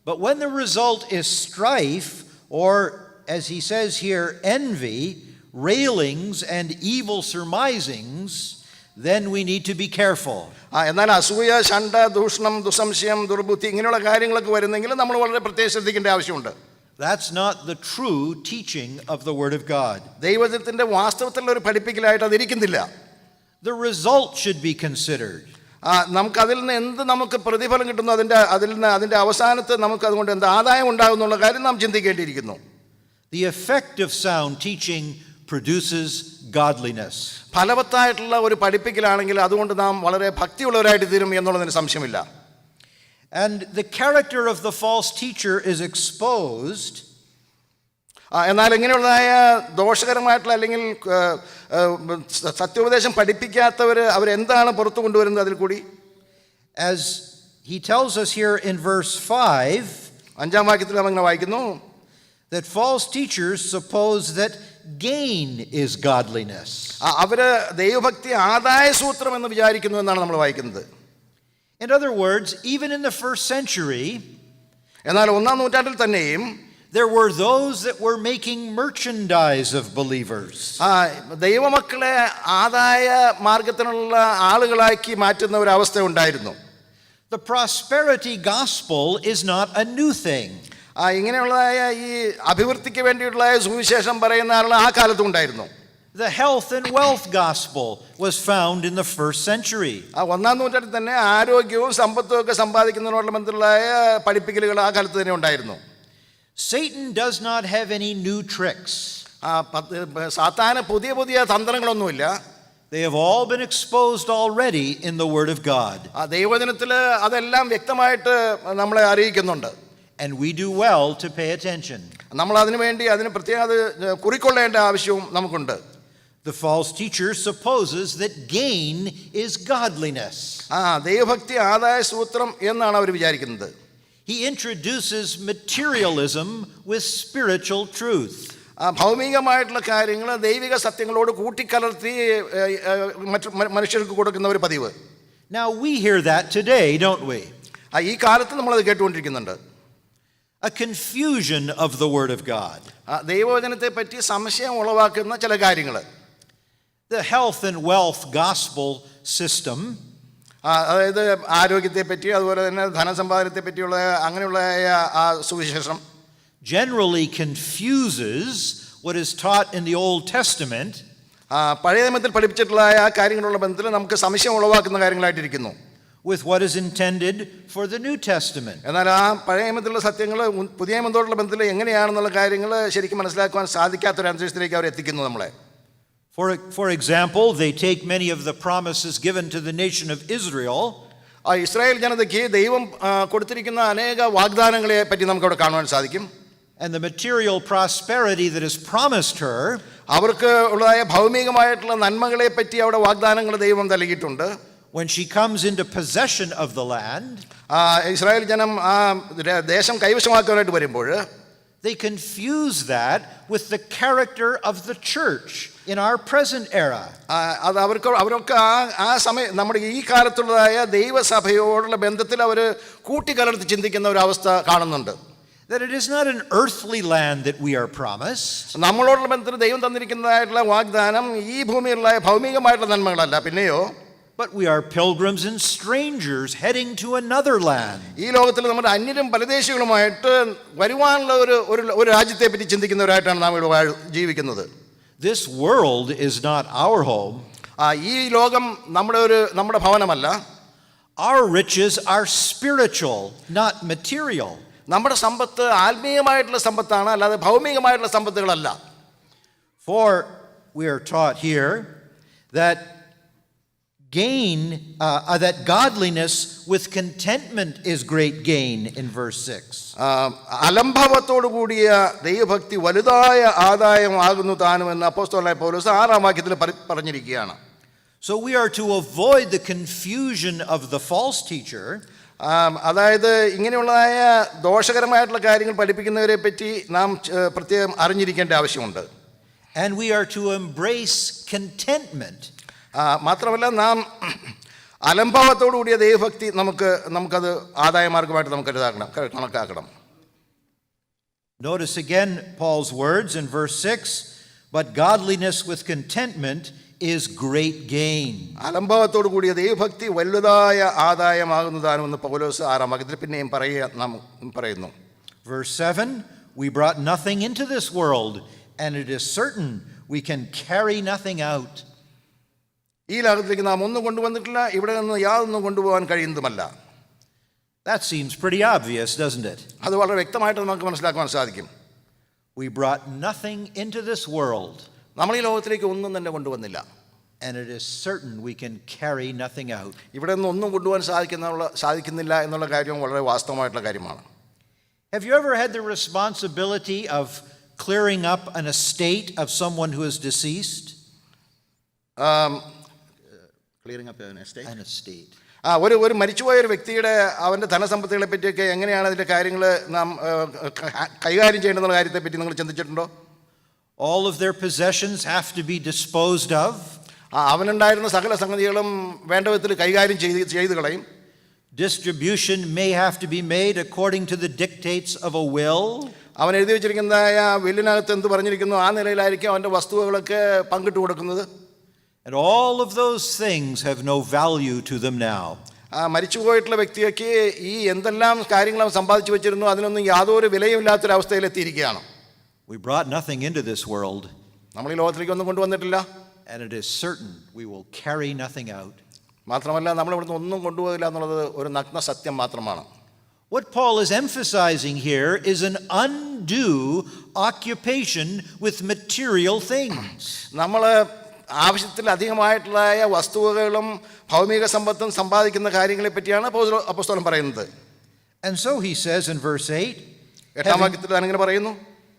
But when the result is strife, or as he says here, envy, railings and evil surmisings, then we need to be careful. എന്നാൽ അസൂയ, ശണ്ഠ, ദൂഷണം, ദുസംശയം, ദുർബുദ്ധി ഇങ്ങനെയുള്ള കാര്യങ്ങളൊക്കെ വരുന്നെങ്കിൽ നമ്മൾ വളരെ പ്രത്യേകം ശ്രദ്ധിക്കേണ്ട ആവശ്യമുണ്ട്. That's not the true teaching of the Word of God. ദൈവത്തിന്റെ വാസ്തവത്തിലുള്ള ഒരു പഠിപ്പിക്കലായിട്ട് അതിരിക്കുന്നില്ല. The result should be considered. നമുക്ക് അതിൽ നിന്ന് എന്ത് നമുക്ക് പ്രതിഫലം കിട്ടുന്നു, അതിന്റെ അവസാനത്ത് നമുക്ക് അതുകൊണ്ട് എന്ത് ആദായം ഉണ്ടാകുന്നുള്ള കാര്യം നാം ചിന്തിക്കേണ്ടിയിരിക്കുന്നു. The effect of sound teaching produces godliness. ഫലവത്തായിട്ടുള്ള ഒരു പഠിപ്പിക്കലാണെങ്കിൽ അതുകൊണ്ട് നാം വളരെ ഭക്തിയുള്ളവരായിട്ട് തീരും എന്നുള്ളതിന് സംശയമില്ല. And the character of the false teacher is exposed. എന്നാൽ ഇങ്ങനെയുള്ളതായ ദോഷകരമായിട്ടുള്ള അല്ലെങ്കിൽ സത്യോപദേശം അവരെന്താണ് പുറത്തു കൊണ്ടുവരുന്നത് അതിൽ കൂടി? As he tells us here in verse 5, 5-ാം വാക്യത്തിൽ നാം ഇങ്ങനെ വായിക്കുന്നു, that false teachers suppose that gain is godliness. അവര് ദൈവഭക്തി ആദായ സൂത്രം എന്ന് വിചാരിക്കുന്നു എന്നാണ് നമ്മൾ വായിക്കുന്നത്. In other words, even in the first century, എന്നാൽ 1-ാം നൂറ്റാണ്ടിൽ തന്നെയും there were those that were making merchandise of believers. ദൈവമക്കളെ ആദായ മാർഗത്തിനുള്ള ആളുകളാക്കി മാറ്റുന്ന ഒരു അവസ്ഥ ഉണ്ടായിരുന്നു. The prosperity gospel is not a new thing. ഇങ്ങനെയുള്ളതായ ഈ അഭിവൃദ്ധിക്ക് വേണ്ടിയിട്ടുള്ള സുവിശേഷം പറയുന്ന ആളുകൾ ആ കാലത്തും ഉണ്ടായിരുന്നു. The health and wealth gospel was found in the first century. 1-ാം നൂറ്റാണ്ടിൽ തന്നെ ആരോഗ്യവും സമ്പത്തും ഒക്കെ സമ്പാദിക്കുന്നതിനോടുള്ള ബന്ധമുള്ള പഠിപ്പിക്കലുകൾ ആ കാലത്ത് തന്നെ ഉണ്ടായിരുന്നു. Satan does not have any new tricks. സാത്താന് പുതിയ തന്ത്രങ്ങളൊന്നുമില്ല. They have all been exposed already in the Word of God. ദൈവവചനത്തിൽ അതെല്ലാം വ്യക്തമായിട്ട് നമ്മളെ അറിയിക്കുന്നുണ്ട്. And we do well to pay attention. നമ്മൾ അതിനുവേണ്ടി അതിന് പ്രത്യേകം അത് കുറിക്കൊള്ളേണ്ട ആവശ്യവും നമുക്കുണ്ട്. The false teacher supposes that gain is godliness. ദൈവഭക്തി ആദായ സൂത്രം എന്നാണ് അവർ വിചാരിക്കുന്നത്. He introduces materialism with spiritual truth. ഭൗമികമായിട്ടുള്ള കാര്യങ്ങൾ ദൈവിക സത്യങ്ങളോട് കൂട്ടിക്കലർത്തി മറ്റു മനുഷ്യർക്ക് കൊടുക്കുന്ന ഒരു പതിവ്. Now we hear that today, don't we? ഈ കാലത്ത് നമ്മളത് കേട്ടുകൊണ്ടിരിക്കുന്നുണ്ട്. A confusion of the Word of God. ദൈവവചനത്തെ പറ്റി സംശയം ഉളവാക്കുന്ന ചില കാര്യങ്ങൾ. The health and wealth gospel system, അതായത് ആരോഗ്യത്തെ പറ്റി അതുപോലെ തന്നെ ധനസമ്പാദനത്തെ പറ്റിയുള്ള അങ്ങനെയുള്ള സുവിശേഷം generally confuses what is taught in the Old Testament പഴയ നിയമത്തിൽ പഠിപ്പിച്ചിട്ടുള്ള ആ കാര്യങ്ങളുള്ള ബന്ധത്തിൽ നമുക്ക് സംശയം ഉളവാക്കുന്ന കാര്യങ്ങളായിട്ടിരിക്കുന്നു with what is intended for the New Testament. എന്നാൽ ആ പഴയ നിയമത്തിലുള്ള സത്യങ്ങൾ പുതിയ നിയമത്തോടുള്ള ബന്ധത്തിൽ എങ്ങനെയാണെന്നുള്ള കാര്യങ്ങൾ ശരിക്കും മനസ്സിലാക്കുവാൻ സാധിക്കാത്തൊരു അന്തരീക്ഷത്തിലേക്ക് അവർ എത്തിക്കുന്നു നമ്മളെ. For example, they take many of the promises given to the nation of Israel. Israel ജനതയ്ക്ക് ദൈവം കൊടുത്തിരിക്കുന്ന അനേക വാഗ്ദാനങ്ങളെ പറ്റി നമുക്ക് അവിടെ കാണുവാൻ സാധിക്കും. And the material prosperity that is promised her, അവർക്ക് ഉള്ളതായ ഭൗമികമായിട്ടുള്ള നന്മകളെ പറ്റി അവിടെ വാഗ്ദാനങ്ങൾ ദൈവം നൽകിയിട്ടുണ്ട്. when she comes into possession of the land, Israel ജനം ആ ദേശം കൈവശമാക്കാനായിട്ട് വരുമ്പോൾ they confuse that with the character of the church in our present era. അത് അവരൊക്കെ ആ സമയം നമ്മുടെ ഈ കാലത്തുള്ളതായ ദൈവസഭയോടുള്ള ബന്ധത്തിൽ അവർ കൂട്ടിക്കലർത്തി ചിന്തിക്കുന്ന ഒരു അവസ്ഥ കാണുന്നുണ്ട്. That it is not an earthly land that we are promised, നമ്മളോടുള്ള ബന്ധത്തിൽ ദൈവം തന്നിരിക്കുന്നതായിട്ടുള്ള വാഗ്ദാനം ഈ ഭൂമിയിലുള്ള ഭൗമികമായിട്ടുള്ള നന്മകളല്ല, പിന്നെയോ but we are pilgrims and strangers heading to another land. ഈ ലോകത്തിൽ നമ്മുടെ അന്യരും പരദേശികളുമായിട്ട് വരുവാനുള്ള ഒരു രാജ്യത്തെ പറ്റി ചിന്തിക്കുന്നവരായിട്ടാണ് നാം ഇവിടെ ജീവിക്കുന്നത്. This world is not our home. ഈ ലോകം നമ്മുടെ ഭവനമല്ല. Our riches are spiritual, not material. നമ്മുടെ സമ്പത്ത് ആത്മീയമായിട്ടുള്ള സമ്പത്താണ്, അല്ലാതെ ഭൗമികമായിട്ടുള്ള സമ്പത്തുകളല്ല. For we are taught here that that godliness with contentment is great gain in verse 6. അലംഭവത്തോടു കൂടിയ ദൈവഭക്തി വലുതായ ആദായം ആകുന്നു താനുമെന്ന് അപ്പോസ്തലനായ പൗലോസ് 6-ാം വാക്യത്തിൽ പറഞ്ഞിരിക്കുകയാണ്. So we are to avoid the confusion of the false teacher. അതായത് ഇങ്ങനെയുള്ളതായ ദോഷകരമായിട്ടുള്ള കാര്യങ്ങൾ പഠിപ്പിക്കുന്നവരെ പറ്റി നാം പ്രത്യേകം അറിഞ്ഞിരിക്കേണ്ട ആവശ്യമുണ്ട്. And we are to embrace contentment. മാത്രമല്ല നാം അലംഭാവത്തോടു കൂടിയ ദൈവഭക്തി നമുക്കത് ആദായമാർഗമായിട്ട് നമുക്ക് കണക്കാക്കണം. Notice again Paul's words in verse 6, but godliness with contentment is great gain. അലംഭാവത്തോടു കൂടിയ ദൈവഭക്തി വലുതായ ആദായമാകുന്നതാണെന്ന് പൗലോസ് 6-ാം വാക്യത്തിൽ പിന്നെയും പറയുന്നു. Verse 7, we brought nothing into this world, and it is certain we can carry nothing out. ഈ ലോകത്തിലേക്ക് നാം ഒന്നും കൊണ്ടുവന്നിട്ടില്ല, ഇവിടെ നിന്ന് യാതൊന്നും കൊണ്ടുപോകാൻ കഴിയുന്നതുമല്ല. That seems pretty obvious, doesn't it? അത് വളരെ വ്യക്തമായിട്ട് നമുക്ക് മനസ്സിലാക്കാൻ സാധിക്കും. We brought nothing into this world, നമ്മൾ ഈ ലോകത്തിലേക്ക് ഒന്നും തന്നെ കൊണ്ടുവന്നില്ല. and it is certain we can carry nothing out. ഇവിടെ നിന്ന് ഒന്നും കൊണ്ടുപോകാൻ സാധിക്കുന്നില്ല എന്നുള്ള കാര്യം വളരെ വാസ്തവമായിട്ടുള്ള കാര്യമാണ്. Have you ever had the responsibility of clearing up an estate of someone who is deceased? Clearing up an estate. ഒരു മരിച്ചുപോയ ഒരു വ്യക്തിയുടെ അവൻ്റെ ധനസമ്പത്തുകളെ പറ്റിയൊക്കെ എങ്ങനെയാണ് അതിൻ്റെ കാര്യങ്ങൾ നാം കൈകാര്യം ചെയ്യേണ്ടെന്നുള്ള കാര്യത്തെപ്പറ്റി നിങ്ങൾ ചിന്തിച്ചിട്ടുണ്ടോ? All of their possessions have to be disposed of. അവനുണ്ടായിരുന്ന സകല സംഗതികളും വേണ്ട വിധത്തിൽ കൈകാര്യം ചെയ്ത് കളയും. Distribution may have to be made according to the dictates of a will. അവൻ എഴുതി വെച്ചിരിക്കുന്നതായ വില്ലിനകത്ത് എന്ത് പറഞ്ഞിരിക്കുന്നു ആ നിലയിലായിരിക്കും അവൻ്റെ വസ്തുവകളൊക്കെ പങ്കിട്ട് കൊടുക്കുന്നത്. And all of those things have no value to them now. മരിച്ചുപോയിട്ടുള്ള വ്യക്തിക്ക് ഈ എന്തെല്ലാം കാര്യങ്ങൾ അവൻ സമ്പാദിച്ചു വെച്ചിരുന്നു അതിനൊന്നും യാതൊരു വിലയുമില്ലാത്തൊരവസ്ഥയിൽ എത്തിയിരിക്കുകയാണ്. We brought nothing into this world, നമ്മൾ ഈ ലോകത്തിലേക്ക് ഒന്നും കൊണ്ടുവന്നിട്ടില്ല. and it is certain we will carry nothing out. മാത്രമല്ല നമ്മൾ ഇവിടുന്ന് ഒന്നും കൊണ്ടുപോകില്ല എന്നുള്ളത് ഒരു നഗ്ന സത്യം മാത്രമാണ്. What Paul is emphasizing here is an undue occupation with material things. നമ്മൾ ആവശ്യത്തിലധികമായിട്ടുള്ള വസ്തുവകളും ഭൗമിക സമ്പത്തും സമ്പാദിക്കുന്ന കാര്യങ്ങളെ പറ്റിയാണ് അപ്പോസ്തലൻ പറയുന്നത്. And so he says in verse 8, 8-ാം വാക്യത്തിൽ താൻ ഇങ്ങനെ പറയുന്നു,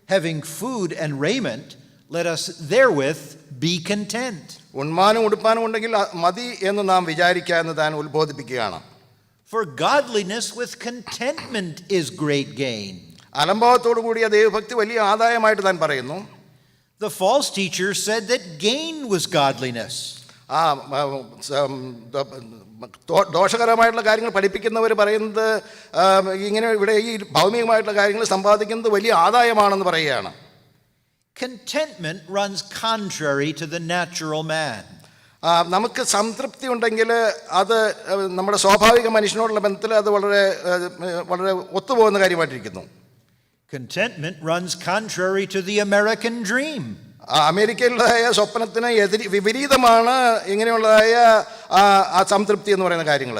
having food and raiment, let us therewith be content. ഉണ്മാനും ഉടുപ്പാനും ഉണ്ടെങ്കിൽ മതി എന്ന് നാം വിചാരിക്കുക എന്ന് താൻ ഉത്ബോധിപ്പിക്കുകയാണ്. For godliness with contentment is great gain. അലംഭാവത്തോടു കൂടിയ ദൈവഭക്തി വലിയ ആദായമായിട്ട് താൻ പറയുന്നു. The false teacher said that gain was godliness. ദോഷകരമായിട്ടുള്ള കാര്യങ്ങൾ പഠിപ്പിക്കുന്നവർ പറയുന്നത് ഇങ്ങനെ ഇവിടെ ഈ ഭൗമികമായിട്ടുള്ള കാര്യങ്ങൾ സമ്പാദിക്കുന്നത് വലിയ ആദായമാണെന്ന് പറയുകയാണ്. Contentment runs contrary to the natural man. നമുക്ക് സംതൃപ്തി ഉണ്ടെങ്കിൽ അത് നമ്മുടെ സ്വാഭാവിക മനുഷ്യനോടുള്ള ബന്ധത്തിൽ അത് വളരെ വളരെ ഒത്തുപോകുന്ന കാര്യമായിട്ടിരിക്കുന്നു. Contentment runs contrary to the American dream. അമേരിക്കയിലുള്ളതായ സ്വപ്നത്തിന് വിപരീതമാണ് ഇങ്ങനെയുള്ളതായ ആ സംതൃപ്തി എന്ന് പറയുന്ന കാര്യങ്ങൾ.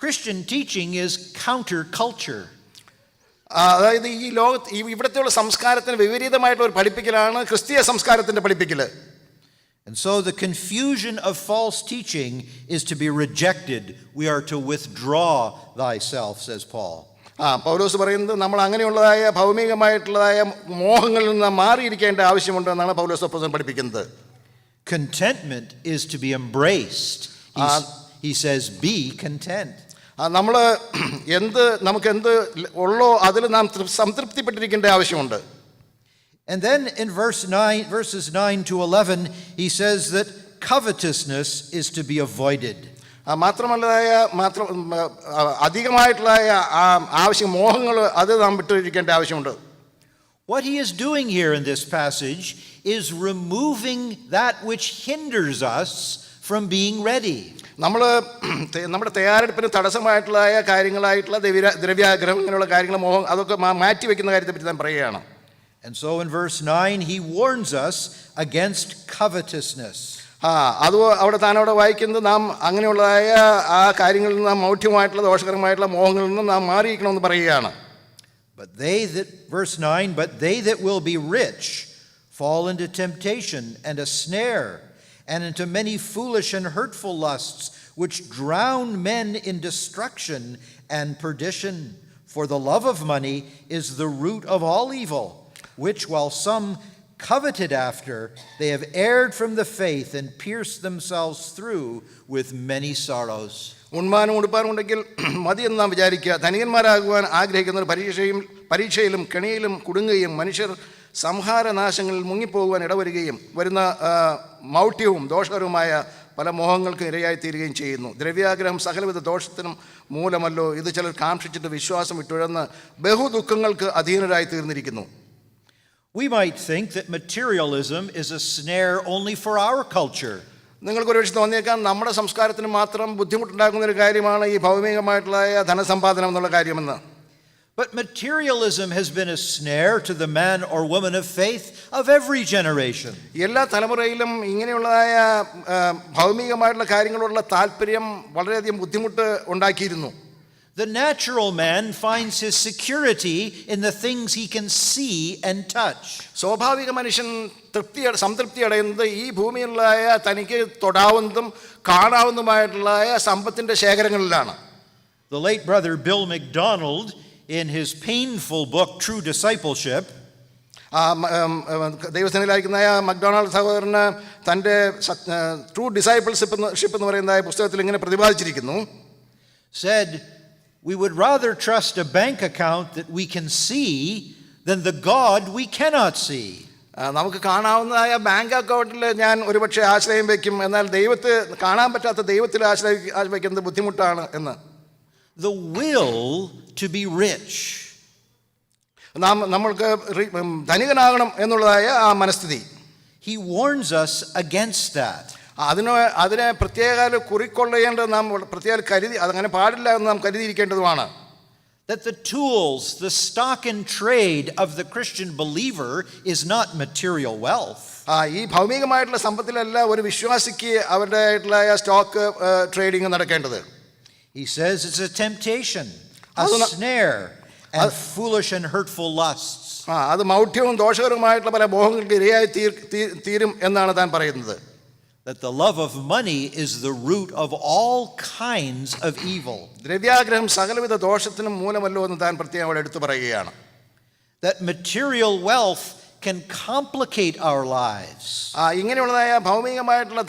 Christian teaching is counterculture. അതായത് ഈ ലോകത്ത് ഇവിടത്തെയുള്ള സംസ്കാരത്തിന് വിപരീതമായിട്ടുള്ള ഒരു പഠിപ്പിക്കലാണ് ക്രിസ്തീയ സംസ്കാരത്തിൻ്റെ പഠിപ്പിക്കൽ. And so the confusion of false teaching is to be rejected. We are to withdraw thyself, says Paul. പൗലോസ് പറയുന്നത് നമ്മൾ അങ്ങനെയുള്ളതായ ഭൗമികമായിട്ടുള്ളതായ മോഹങ്ങളിൽ നിന്ന് മാറിയിരിക്കേണ്ട ആവശ്യമുണ്ടെന്നാണ് പൗലോസ് അപ്പോസ്തലൻ പഠിപ്പിക്കുന്നത്. Contentment is to be embraced. He says, be content. നമ്മൾ നമുക്ക് എന്ത് ഉള്ളോ അതിൽ നാം സംതൃപ്തിപ്പെട്ടിരിക്കേണ്ട ആവശ്യമുണ്ട്. And then in verses 9 to 11, he says that covetousness is to be avoided. അധികമായിട്ടുള്ള ആവശ്യം മോഹങ്ങൾ അത് നാം വിട്ടിരിക്കേണ്ട ആവശ്യമുണ്ട്. What he is doing here in this passage is removing that which hinders us from being ready. നമ്മുടെ തയ്യാറെടുപ്പിന് തടസ്സമായിട്ടുള്ള കാര്യങ്ങളായിട്ടുള്ള ദ്രവ്യാഗ്രഹം ഇങ്ങനെയുള്ള കാര്യങ്ങൾ മോഹം അതൊക്കെ മാറ്റി വെക്കുന്ന കാര്യത്തെപ്പറ്റി ഞാൻ പറയുകയാണ്. And so in verse 9 he warns us against covetousness. അത് അവിടെ വായിക്കുന്നത് നാം അങ്ങനെയുള്ളതായ ആ കാര്യങ്ങളിൽ നിന്ന് നാം മൗഢ്യമായിട്ടുള്ള ദോഷകരമായിട്ടുള്ള മോഹങ്ങളിൽ നിന്ന് നാം മാറിയിരിക്കണമെന്ന് പറയുകയാണ്. Verse 9, but they that will be rich fall into temptation and a snare, and into many foolish and hurtful lusts, which drown men in destruction and perdition. For the love of money is the root of all evil, which while some coveted after, they have erred from the faith and pierced themselves through with many sorrows. ഉണ്മാനും ഉടുപ്പാനും ഉണ്ടെങ്കിൽ മതി എന്ന് നാം വിചാരിക്കുക. ധനികന്മാരാകുവാൻ ആഗ്രഹിക്കുന്നവർ പരീക്ഷയിലും കെണിയിലും കുടുങ്ങുകയും മനുഷ്യർ സംഹാരനാശങ്ങളിൽ മുങ്ങിപ്പോകുവാൻ ഇടവരുകയും വരുന്ന മൗഢ്യവും ദോഷകരവുമായ പല മോഹങ്ങൾക്ക് ഇരയായിത്തീരുകയും ചെയ്യുന്നു. ദ്രവ്യാഗ്രഹം സകലവിധ ദോഷത്തിനും മൂലമല്ലോ. ഇത് ചിലർ കാക്ഷിച്ചിട്ട് വിശ്വാസം വിട്ടുഴന്ന് ബഹുദുഃഖങ്ങൾക്ക് അധീനരായി തീർന്നിരിക്കുന്നു. We might think that materialism is a snare only for our culture. നിങ്ങൾക്കൊരു പക്ഷേ തോന്നിയേക്കാം നമ്മുടെ സംസ്കാരത്തിന് മാത്രം ബുദ്ധിമുട്ടുണ്ടാക്കുന്ന ഒരു കാര്യമാണ് ഈ ഭൗമികമായിട്ടുള്ള ധനസമ്പാദനം എന്നുള്ള കാര്യമെന്ന്. But materialism has been a snare to the man or woman of faith of every generation. എല്ലാ തലമുറയിലും ഇങ്ങനെയുള്ളതായ ഭൗമികമായിട്ടുള്ള കാര്യങ്ങളോടുള്ള താല്പര്യം വളരെയധികം ബുദ്ധിമുട്ട് ഉണ്ടാക്കിയിരുന്നു. The natural man finds his security in the things he can see and touch. സ്വാഭാവിക മനുഷ്യൻ സംതൃപ്തി അടയുന്നത് ഈ ഭൂമിയിലുള്ളതായ തനിക്ക് തൊടാവുന്നതും കാണാവുന്നതുമായിട്ടുള്ള സമ്പത്തിന്റെ ശേഖരങ്ങളിലാണ്. The late brother Bill McDonald, in his painful book True Discipleship, ദൈവസേനയിലായിരിക്കുന്ന മക്ഡൊണാൾഡ് സഹോദരന് തൻ്റെ ട്രൂ ഡിസൈപ്പിൾഷിപ്പ് എന്ന് പറയുന്ന പുസ്തകത്തിൽ ഇങ്ങനെ പ്രതിപാദിച്ചിരിക്കുന്നു. said, we would rather trust a bank account that we can see than the God we cannot see. നമുക്ക് കാണാവുന്നതായ bank അക്കൗണ്ടിൽ ഞാൻ ഒരുപക്ഷെ ആശ്രയം വയ്ക്കും, എന്നാൽ ദൈവത്തെ കാണാൻ പറ്റാത്ത ദൈവത്തിൽ ആശ്രയിക്കുന്നത് ബുദ്ധിമുട്ടാണ് എന്ന്. The will to be rich. നമ്മൾക്ക് ധനികനാകണം എന്നുള്ളതായ ആ മനസ്ഥിതി. He warns us against that. അതിനെ പ്രത്യേക കുറിക്കൊള്ളേണ്ടത് നാം പ്രത്യേക അതങ്ങനെ പാടില്ല എന്ന് നാം കരുതിയിരിക്കേണ്ടതുമാണ്. That the tools, the stock and trade of the Christian believer is not material wealth. ഈ ഭൗമികമായിട്ടുള്ള സമ്പത്തിലല്ല ഒരു വിശ്വാസിക്ക് അവരുടെ സ്റ്റോക്ക് ട്രേഡിംഗ് നടക്കേണ്ടത്. He says it's a temptation, a snare, and foolish and hurtful lusts. അത് മൗഢ്യവും ദോഷകരവുമായിട്ടുള്ള പല മോഹങ്ങൾക്ക് ഇരയായി തീരും എന്നാണ് താൻ പറയുന്നത്. That the love of money is the root of all kinds of evil. ദ്രവ്യാഗ്രഹം സകലവിധ ദോഷത്തിനും മൂലമല്ലോ എന്ന് താൻ പ്രത്യേകം അവിടെ എടുത്തു പറയുകയാണ്. that material wealth can complicate our lives. ഇങ്ങനെയുള്ളതായ ഭൗമികമായിട്ടുള്ള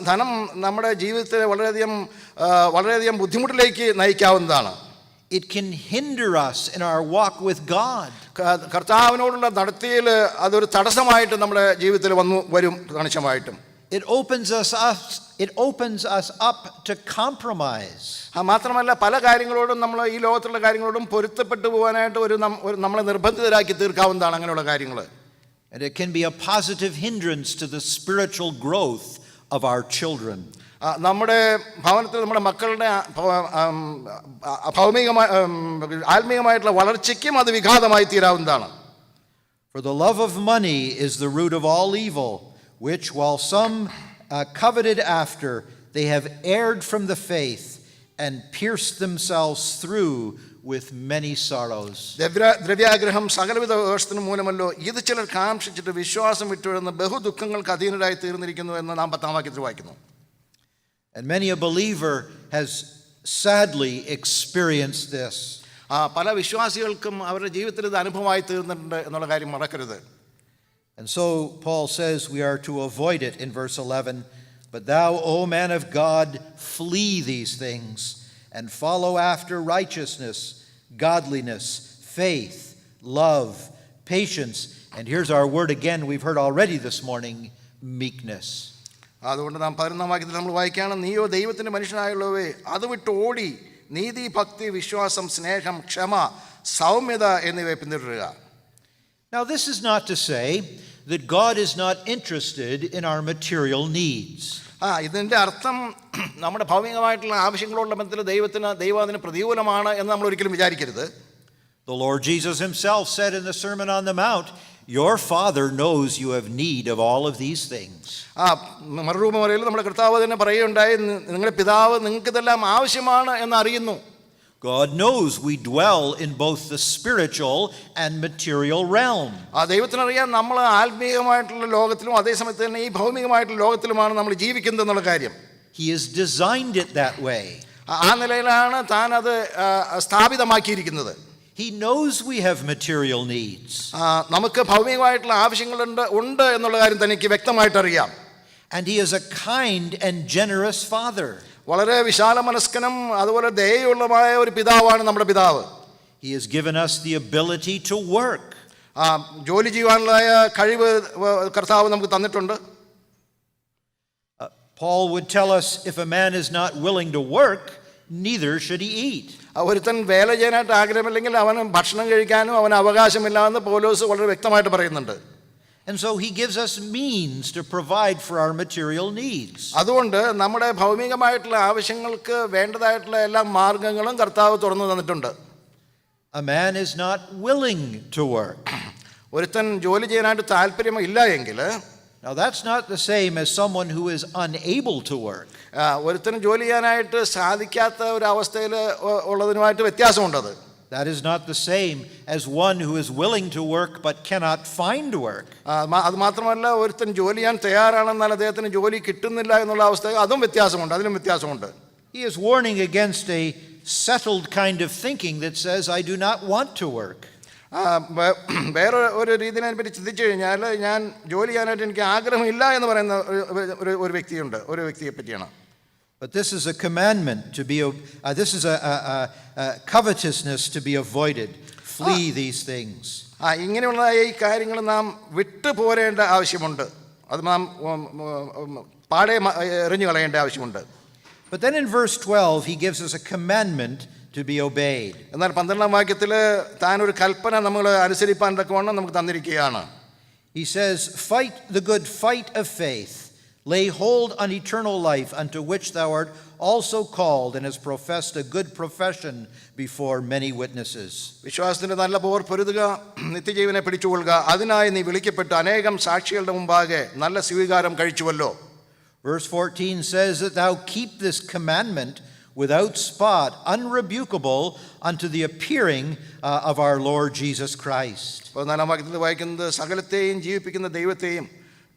ധനം നമ്മുടെ ജീവിതത്തെ വളരെയധികം ബുദ്ധിമുട്ടിലേക്ക് നയിക്കാവുന്നതാണ്. It can hinder us in our walk with God. കർത്താവിനോടുള്ള നടത്തിയിൽ അതൊരു തടസ്സമായിട്ട് നമ്മുടെ ജീവിതത്തിൽ വരും കണിശമായിട്ടും. It opens us up to compromise. മാത്രമല്ല പല കാര്യങ്ങളോടും നമ്മൾ ഈ ലോകത്തുള്ള കാര്യങ്ങളോടും പൊരുത്തപ്പെട്ടു പോകാനായിട്ട് നമ്മളെ നിർബന്ധിതരാക്കി തീർക്കാവുന്നതാണ് അങ്ങനെയുള്ള കാര്യങ്ങൾ. And it can be a positive hindrance to the spiritual growth of our children. നമ്മുടെ ഭവനത്തിൽ നമ്മുടെ മക്കളുടെ ആത്മീയമായിട്ടുള്ള വളർച്ചയ്ക്കും അത് വിഘാതമായി തീരാവുന്നതാണ്. For the love of money is the root of all evil, which while some coveted after, they have erred from the faith and pierced themselves through with many sorrows. ദ്രവ്യാഗ്രഹം സകലവിധ ദോഷത്തിനു മൂലമല്ലോ ഇത് ചിലർ കാംക്ഷിച്ചിട്ട് വിശ്വാസം വിട്ടുവിടുന്ന ബഹുദുഃഖങ്ങൾക്ക് അധീനരായി തീർന്നിരിക്കുന്നു എന്ന് നാം 10-ാം വാക്യത്തിൽ വായിക്കുന്നു. And many a believer has sadly experienced this. പല വിശ്വാസികൾക്കും അവരുടെ ജീവിതത്തിൽ ഇത് അനുഭവമായി തീർന്നിട്ടുണ്ട് എന്നുള്ള കാര്യം മറക്കരുത്. And so Paul says we are to avoid it in verse 11. But thou, O man of God, flee these things and follow after righteousness, godliness, faith, love, patience. And here's our word again we've heard already this morning, meekness. അതുകൊണ്ട് നാം 11-ാം വാക്യത്തിൽ നമ്മൾ വായിക്കുകയാണ്, നീയോ ദൈവത്തിൻ്റെ മനുഷ്യനായുള്ളവേ അത് വിട്ട് ഓടി നീതി, ഭക്തി, വിശ്വാസം, സ്നേഹം, ക്ഷമ, സൗമ്യത എന്നിവയെ പിന്തുടരുക. Now this is not to say that God is not interested in our material needs. ഇതിൻ്റെ അർത്ഥം നമ്മുടെ ഭൗമികമായിട്ടുള്ള ആവശ്യങ്ങളുള്ള ബന്ധത്തിൽ ദൈവം അതിന് പ്രതികൂലമാണ് എന്ന് നമ്മൾ ഒരിക്കലും വിചാരിക്കരുത്. The Lord Jesus himself said in the Sermon on the Mount, your Father knows you have need of all of these things. മറുരൂപമറിയിൽ നമ്മുടെ കർത്താവ് തന്നെ പറയുകയുണ്ടായി, നിങ്ങളുടെ പിതാവ് നിങ്ങൾക്ക് ഇതെല്ലാം ആവശ്യമാണ് എന്ന് അറിയുന്നു. God knows we dwell in both the spiritual and material realm. ദൈവത്തിനറിയാം നമ്മൾ ആത്മീയമായിട്ടുള്ള ലോകത്തിലും അതേസമയത്ത് തന്നെ ഈ ഭൗമികമായിട്ടുള്ള ലോകത്തിലുമാണ് നമ്മൾ ജീവിക്കുന്നത് എന്നുള്ള കാര്യം. He has designed it that way. ആ നിലയിലാണ് താൻ അത് സ്ഥാപിതമാക്കിയിരിക്കുന്നത്. He knows we have material needs. നമുക്ക് ഭൗമികമായിട്ടുള്ള ആവശ്യങ്ങളുണ്ട് എന്നുള്ള കാര്യം തനിക്ക് വ്യക്തമായിട്ട് അറിയാം. And he is a kind and generous father. വളരെ വിശാല മനസ്കനും അതുപോലെ ദയയുള്ളമായ ഒരു പിതാവാണ് നമ്മുടെ പിതാവ്. He has given us the ability to work. ജോലി ചെയ്യുവാനുള്ള കഴിവ് കർത്താവ് നമുക്ക് തന്നിട്ടുണ്ട്. Paul would tell us if a man is not willing to work, neither should he eat. ഒരുത്തൻ വേല ചെയ്യാനായിട്ട് ആഗ്രഹമില്ലെങ്കിൽ അവന് ഭക്ഷണം കഴിക്കാനും അവന് അവകാശമില്ല എന്ന് പൗലോസ് വളരെ വ്യക്തമായിട്ട് പറയുന്നുണ്ട്. And so he gives us means to provide for our material needs. അതുകൊണ്ട് നമ്മുടെ ഭൗമികമായിട്ടുള്ള ആവശ്യങ്ങൾക്ക് വേണ്ടതായിട്ടുള്ള എല്ലാ മാർഗങ്ങളും കർത്താവ് തുറന്നു തന്നിട്ടുണ്ട്. A man is not willing to work. ഒരുത്തൻ ജോലി ചെയ്യാനായിട്ട് താല്പര്യമില്ല എങ്കിൽ, now that's not the same as someone who is unable to work. ഒരുത്തന് ജോലി ചെയ്യാനായിട്ട് സാധിക്കാത്ത ഒരു അവസ്ഥയിൽ ഉള്ളതിനുമായിട്ട് വ്യത്യാസമുണ്ടത്. That is not the same as one who is willing to work but cannot find work. അത് മാത്രമല്ല ഒരുത്തൻ ജോലി ചെയ്യാൻ തയ്യാറാണെന്നാൽ അദ്ദേഹത്തിന് ജോലി കിട്ടുന്നില്ല എന്നുള്ള അവസ്ഥ, അതും വ്യത്യാസമുണ്ട്, അതിലും വ്യത്യാസമുണ്ട്. He is warning against a settled kind of thinking that says I do not want to work. വേറെ ഒരു രീതിയെ പറ്റി ചിന്തിച്ചു കഴിഞ്ഞാൽ ഞാൻ ജോലി ചെയ്യാനായിട്ട് എനിക്ക് ആഗ്രഹമില്ല എന്ന് പറയുന്ന ഒരു വ്യക്തിയുണ്ട്, ഒരു വ്യക്തിയെ പറ്റിയാണ്. But this is a commandment to be, this is a covetousness to be avoided. Flee these things. ഇങ്ങനെയുള്ള ഈ കാര്യങ്ങൾ നാം വിട്ടു പോരേണ്ട ആവശ്യമുണ്ട്. അത് നാം പാടെ എറിഞ്ഞു കളയേണ്ട ആവശ്യമുണ്ട്. But then in verse 12 he gives us a commandment to be obeyed. എന്നാൽ 12-ാം വാക്യത്തിൽ താൻ ഒരു കൽപ്പന നമ്മൾ അനുസരിപ്പാൻ തക്കവണ്ണം നമുക്ക് തന്നിരിക്കുകയാണ്. He says, fight the good fight of faith. Lay hold on eternal life, unto which thou art also called, and hast professed a good profession before many witnesses. വിശ്വാസത്തിന്റെ നല്ല പോർ പൊരുതുക, നിത്യജീവനെ പിടിച്ചുകൊള്ളുക, അതിനായി നീ വിളിക്കപ്പെട്ട അനേകം സാക്ഷികളുടെ മുമ്പാകെ നല്ല സ്വീകാരം കഴിച്ചുവല്ലോ. Verse 14 says that thou keep this commandment without spot, unrebukable, unto the appearing of our Lord Jesus Christ. 14-ാം വാക്യത്തിൽ വായിക്കുന്നത്, സകലത്തെയും ജീവിപ്പിക്കുന്ന ദൈവത്തെയും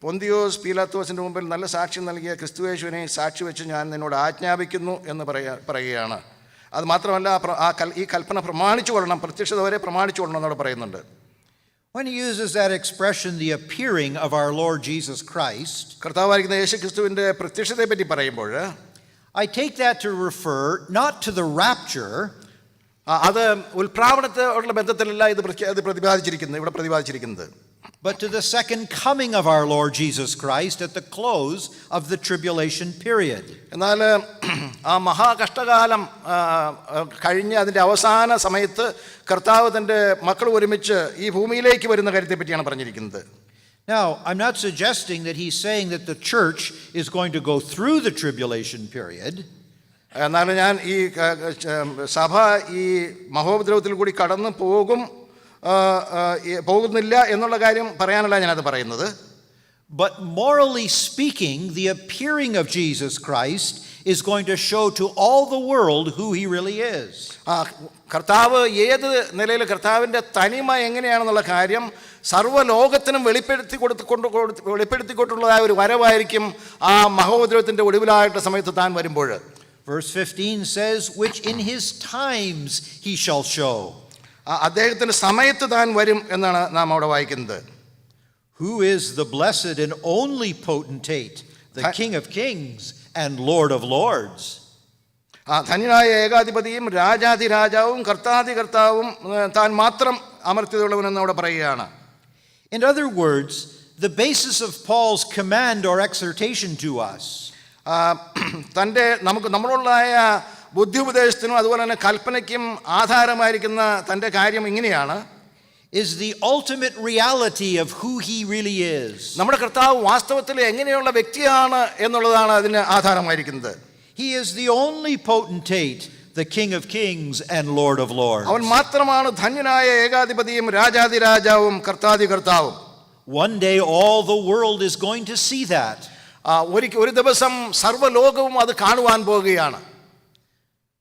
പൊന്തിയോസ് പീലാത്തോസിന്റെ മുമ്പിൽ നല്ല സാക്ഷ്യം നൽകിയ ക്രിസ്തുയേശുവിനെ സാക്ഷി വെച്ച് ഞാൻ നിന്നോട് ആജ്ഞാപിക്കുന്നു എന്ന് പറയുകയാണ്. അത് മാത്രമല്ല ഈ കൽപ്പന പ്രമാണിച്ചു കൊള്ളണം, പ്രത്യക്ഷത വരെ പ്രമാണിച്ചു കൊള്ളണം എന്നോട് പറയുന്നുണ്ട്. When he uses that expression, the appearing of our Lord Jesus Christ, കർത്താവായിരിക്കുന്ന യേശു ക്രിസ്തുവിൻ്റെ പ്രത്യക്ഷതയെ പറ്റി പറയുമ്പോൾ I take that to refer not to the rapture, അത് ഉൽപ്രാവണത്തോടുള്ള ബന്ധത്തിലല്ല ഇത് ഇവിടെ പ്രതിപാദിച്ചിരിക്കുന്നത്, but to the second coming of our Lord Jesus Christ at the close of the tribulation period. എന്നാൽ ആ മഹാകഷ്ടകാലം കഴിഞ്ഞ് അതിൻ്റെ അവസാന സമയത്ത് കർത്താവ് തൻ്റെ മക്കൾ ഒരുമിച്ച് ഈ ഭൂമിയിലേക്ക് വരുന്ന കാര്യത്തെ പറ്റിയാണ് പറഞ്ഞിരിക്കുന്നത്. Now, I'm not suggesting that he's saying that the church is going to go through the tribulation period. എന്നാൽ ഞാൻ ഈ സഭ ഈ മഹോപദ്രവത്തിൽ കൂടി കടന്നു പോകുന്നില്ല എന്നുള്ള കാര്യം പറയാനല്ല ഞാനത് പറയുന്നത്. But morally speaking, the appearing of Jesus Christ is going to show to all the world who he really is. കർത്താവ് ഏത് നിലയിൽ കർത്താവിൻ്റെ തനിമ എങ്ങനെയാണെന്നുള്ള കാര്യം സർവ്വലോകത്തിനും വെളിപ്പെടുത്തിക്കൊണ്ടുള്ളതായ ഒരു വരവായിരിക്കും ആ മഹോപദ്രവത്തിൻ്റെ ഒടുവിലായിട്ടുള്ള സമയത്ത് താൻ വരുമ്പോൾ. Verse 15 says, which in his times he shall show. അദ്ദേഹത്തിൻ്റെ സമയത്ത് താൻ വരും എന്നാണ് നാം അവിടെ വായിക്കുന്നത്. Who is the blessed and only potentate, the King of kings and Lord of lords? ധന്യനായ ഏകാധിപതിയും രാജാധിരാജാവും കർത്താവും താൻ മാത്രം അമർത്യതയുള്ളവനെന്ന് അവിടെ പറയുകയാണ്. In other words, the basis of Paul's command or exhortation to us നമ്മളുള്ളായ ബുദ്ധി ഉപദേശത്തിനും അതുപോലെ തന്നെ കൽപ്പനയ്ക്കും ആധാരമായിരിക്കുന്ന തൻ്റെ കാര്യം ഇങ്ങനെയാണ്, is the ultimate reality of who he really is. നമ്മുടെ കർത്താവ് വാസ്തവത്തിൽ എങ്ങനെയുള്ള വ്യക്തിയാണ് എന്നുള്ളതാണ് അതിന് ആധാരമായിരിക്കുന്നത്. He is the only potentate, the King of kings and Lord of lords. അവൻ മാത്രമാണ് ധന്യനായ ഏകാധിപതിയും രാജാധിരാജാവും കർത്താവും. One day all the world is going to see that. ഒരു ദിവസം സർവ്വലോകവും അത് കാണുവാൻ പോവുകയാണ്.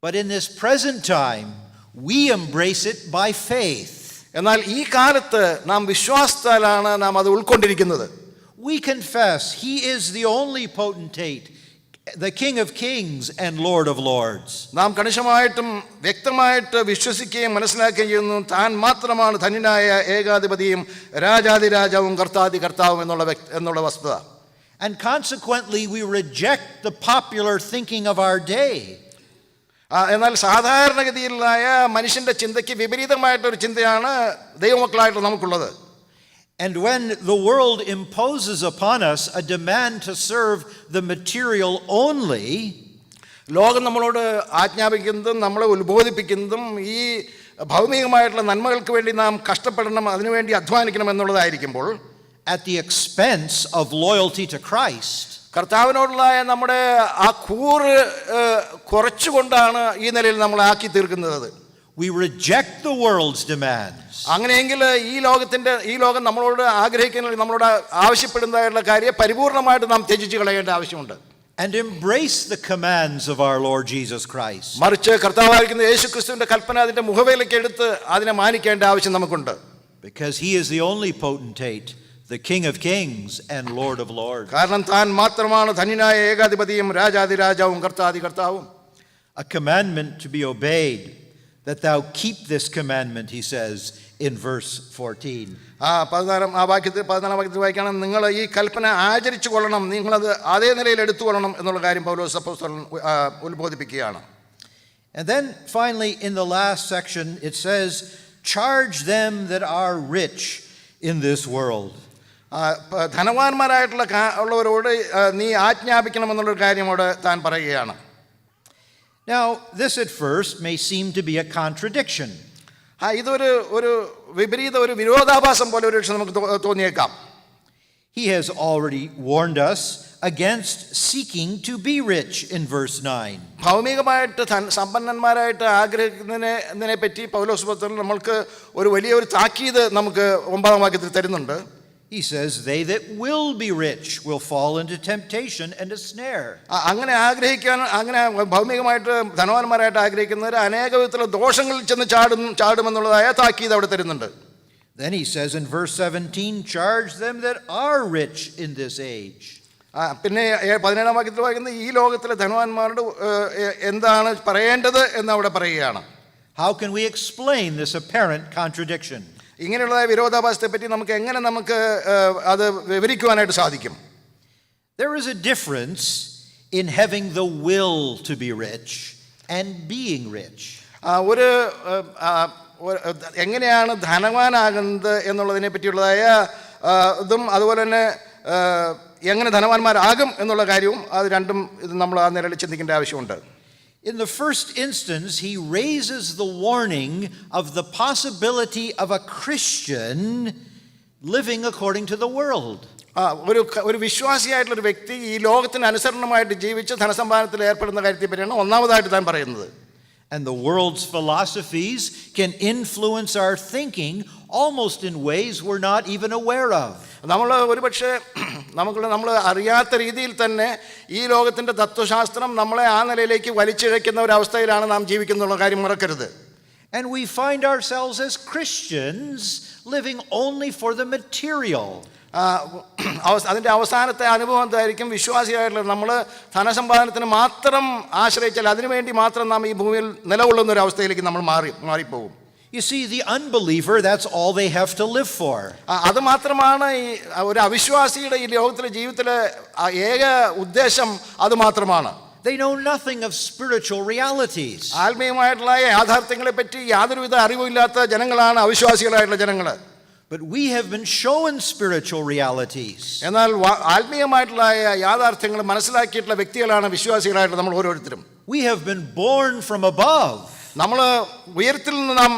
But in this present time we embrace it by faith. എന്നാൽ ഈ കാലത്ത് നാം വിശ്വാസത്താലാണ് നാം അത് ഉൾക്കൊണ്ടിരിക്കുന്നത്. We confess he is the only potentate, the King of kings and Lord of lords. നാം കണിശമായിട്ടും വ്യക്തമായിട്ട് വിശ്വസിക്കുകയും മനസ്സിലാക്കുകയും ചെയ്യുന്നു, താൻ മാത്രമാണ് ധന്യനായ ഏകാധിപതിയും രാജാധിരാജാവും കർത്താവും എന്നുള്ള വസ്തുത. And consequently we reject the popular thinking of our day. എന്നാൽ സാധാരണഗതിയിലായ മനുഷ്യന്റെ ചിന്തയ്ക്ക് വിപരീതമായിട്ടൊരു ചിന്തയാണ് ദൈവമക്കളായിട്ട് നമുക്കുള്ളത്. And when the world imposes upon us a demand to serve the material only, ലോകം നമ്മളോട് ആജ്ഞാപിക്കുന്നതും നമ്മളെ ഉത്ബോധിപ്പിക്കുന്നതും ഈ ഭൗമികമായിട്ടുള്ള നന്മകൾക്ക് വേണ്ടി നാം കഷ്ടപ്പെടണം, അതിനുവേണ്ടി അധ്വാനിക്കണം എന്നുള്ളതായിരിക്കുമ്പോൾ, at the expense of loyalty to Christ, കർത്താവിനോടുള്ള നമ്മുടെ ആ കൂറ് കുറച്ചുകൊണ്ടാണ് ഈ നിലയിൽ നമ്മൾ ആക്കി തീർക്കുന്നത്. we reject the world's demands. അങ്ങനെയെങ്കിൽ ഈ ലോകം നമ്മളോട് ആഗ്രഹിക്കുന്ന, നമ്മളോട് ആവശ്യപ്പെടുന്നതായിട്ടുള്ള കാര്യം പരിപൂർണമായിട്ട് നാം ത്യജിച്ച് കളയേണ്ട ആവശ്യമുണ്ട്. And embrace the commands of our Lord Jesus Christ. മറിച്ച് കർത്താവായിരിക്കുന്ന യേശുക്രിസ്തുവിന്റെ കൽപ്പന അതിന്റെ മുഖവിലേക്ക് എടുത്ത് അതിനെ മാനിക്കേണ്ട ആവശ്യം നമുക്കുണ്ട്. Because he is the only potentate, the King of kings and Lord of lords. കാരണം താൻ മാത്രമാണ് ധന്യനായ ഏകാധിപതിയും രാജാധിരാജാവും കർത്താവും. A commandment to be obeyed, that thou keep this commandment, he says in verse 14. 14 വാക്യത്തിൽ വായിക്കണം, നിങ്ങൾ ഈ കൽപ്പന ആചരിച്ചു കൊള്ളണം, നിങ്ങളത് അതേ നിലയിൽ എടുത്തുകൊള്ളണം എന്നുള്ള കാര്യം പൗലോസ് അപ്പോസ്തലൻ ഉത്ബോധിപ്പിക്കുകയാണ്. And then finally in the last section it says, charge them that are rich in this world. ധനവാന്മാരായിട്ടുള്ളവരോട് നീ ആജ്ഞാപിക്കണമെന്നുള്ളൊരു കാര്യം അവിടെ താൻ പറയുകയാണ്. Now this at first may seem to be a contradiction. ഇതൊരു വിരോധാഭാസം പോലെ ഒരു പക്ഷെ നമുക്ക് തോന്നിയേക്കാം. He has already warned us against seeking to be rich in verse 9. ഭൗമികമായിട്ട് സമ്പന്നന്മാരായിട്ട് ആഗ്രഹിക്കുന്നതിനെ പറ്റി പൗലോസ് പുസ്തകത്തിൽ നമ്മൾക്ക് ഒരു വലിയൊരു താക്കീത് നമുക്ക് 9 വാക്യത്തിൽ തരുന്നുണ്ട്. He says, they that will be rich will fall into temptation and a snare. അങ്ങനെ ഭൗമികമായിട്ട് ധനവാന്മാരായിട്ട് ആഗ്രഹിക്കുന്നവർ അനേക വിധത്തിലുള്ള ദോഷങ്ങളിൽ ചെന്ന് ചാടുമെന്നുള്ളതായ താക്കീത് അവിടെ തരുന്നുണ്ട്. Then he says in verse 17, charge them that are rich in this age. പിന്നെ 17 വാക്യത്തിൽ വായിക്കുന്നത് ഈ ലോകത്തിലെ ധനവാന്മാരോട് എന്താണ് പറയേണ്ടത് എന്ന് അവിടെ പറയുകയാണ്. How can we explain this apparent contradiction? ഇങ്ങനെയുള്ള വിരോധാഭാസത്തെപ്പറ്റി നമുക്ക് അത് വിവരിക്കുവാനായിട്ട് സാധിക്കും? There is a difference in having the will to be rich and being rich. എങ്ങനെയാണ് ധനവാനാകുന്നത് എന്നുള്ളതിനെ പറ്റിയുള്ളതായ ഇതും അതുപോലെ തന്നെ എങ്ങനെ ധനവാന്മാരാകും എന്നുള്ള കാര്യവും അത് രണ്ടും ഇത് നമ്മൾ ആ നിലയിൽ ചിന്തിക്കേണ്ട ആവശ്യമുണ്ട്. In the first instance, he raises the warning of the possibility of a Christian living according to the world. ഒരു വിശ്വാസിയായിട്ടുള്ളൊരു വ്യക്തി ഈ ലോകത്തിന് അനുസരണമായിട്ട് ജീവിച്ച് ധനസമ്പാദനത്തിൽ ഏർപ്പെടുന്ന കാര്യത്തെ പറ്റിയാണ് ഒന്നാമതായിട്ട് താൻ പറയുന്നത്. And the world's philosophies can influence our thinking almost in ways we're not even aware of. നമ്മൾ ഒരുപക്ഷെ നമ്മൾ അറിയാത്ത രീതിയിൽ തന്നെ ഈ ലോകത്തിൻ്റെ തത്വശാസ്ത്രം നമ്മളെ ആ നിലയിലേക്ക് വലിച്ചിഴയ്ക്കുന്ന ഒരു അവസ്ഥയിലാണ് നാം ജീവിക്കുന്നുള്ള കാര്യം മറക്കരുത്. And we find ourselves as Christians living only for the material. അതിൻ്റെ അവസാനത്തെ അനുഭവം എന്തായിരിക്കും? വിശ്വാസിയായിട്ടുള്ള നമ്മൾ ധനസമ്പാദനത്തിന് മാത്രം ആശ്രയിച്ചാൽ അതിനുവേണ്ടി മാത്രം നാം ഈ ഭൂമിയിൽ നിലകൊള്ളുന്ന ഒരു അവസ്ഥയിലേക്ക് നമ്മൾ മാറിപ്പോകും. You see, the unbeliever, that's all they have to live for. അത് മാത്രമാണ് ഈ ഒരു അവിശ്വാസിയുടെ ഈ ലോകത്തിലെ ജീവിതത്തിലെ ഏക ഉദ്ദേശം അത് മാത്രമാണ്. They know nothing of spiritual realities. ആത്മീയമായിട്ടുള്ള യാഥാർത്ഥ്യങ്ങളെ പറ്റി യാതൊരുവിധ അറിവില്ലാത്ത ജനങ്ങളാണ് അവിശ്വാസികളായിട്ടുള്ള ജനങ്ങൾ. But we have been shown spiritual realities. എന്നാൽ ആത്മീയമായിട്ടുള്ള യാഥാർത്ഥ്യങ്ങൾ മനസ്സിലാക്കിയിട്ടുള്ള വ്യക്തികളാണ് വിശ്വാസികളായിട്ടുള്ള നമ്മൾ ഓരോരുത്തരും. We have been born from above. നമ്മൾ ഉയരത്തിൽ നിന്ന് നാം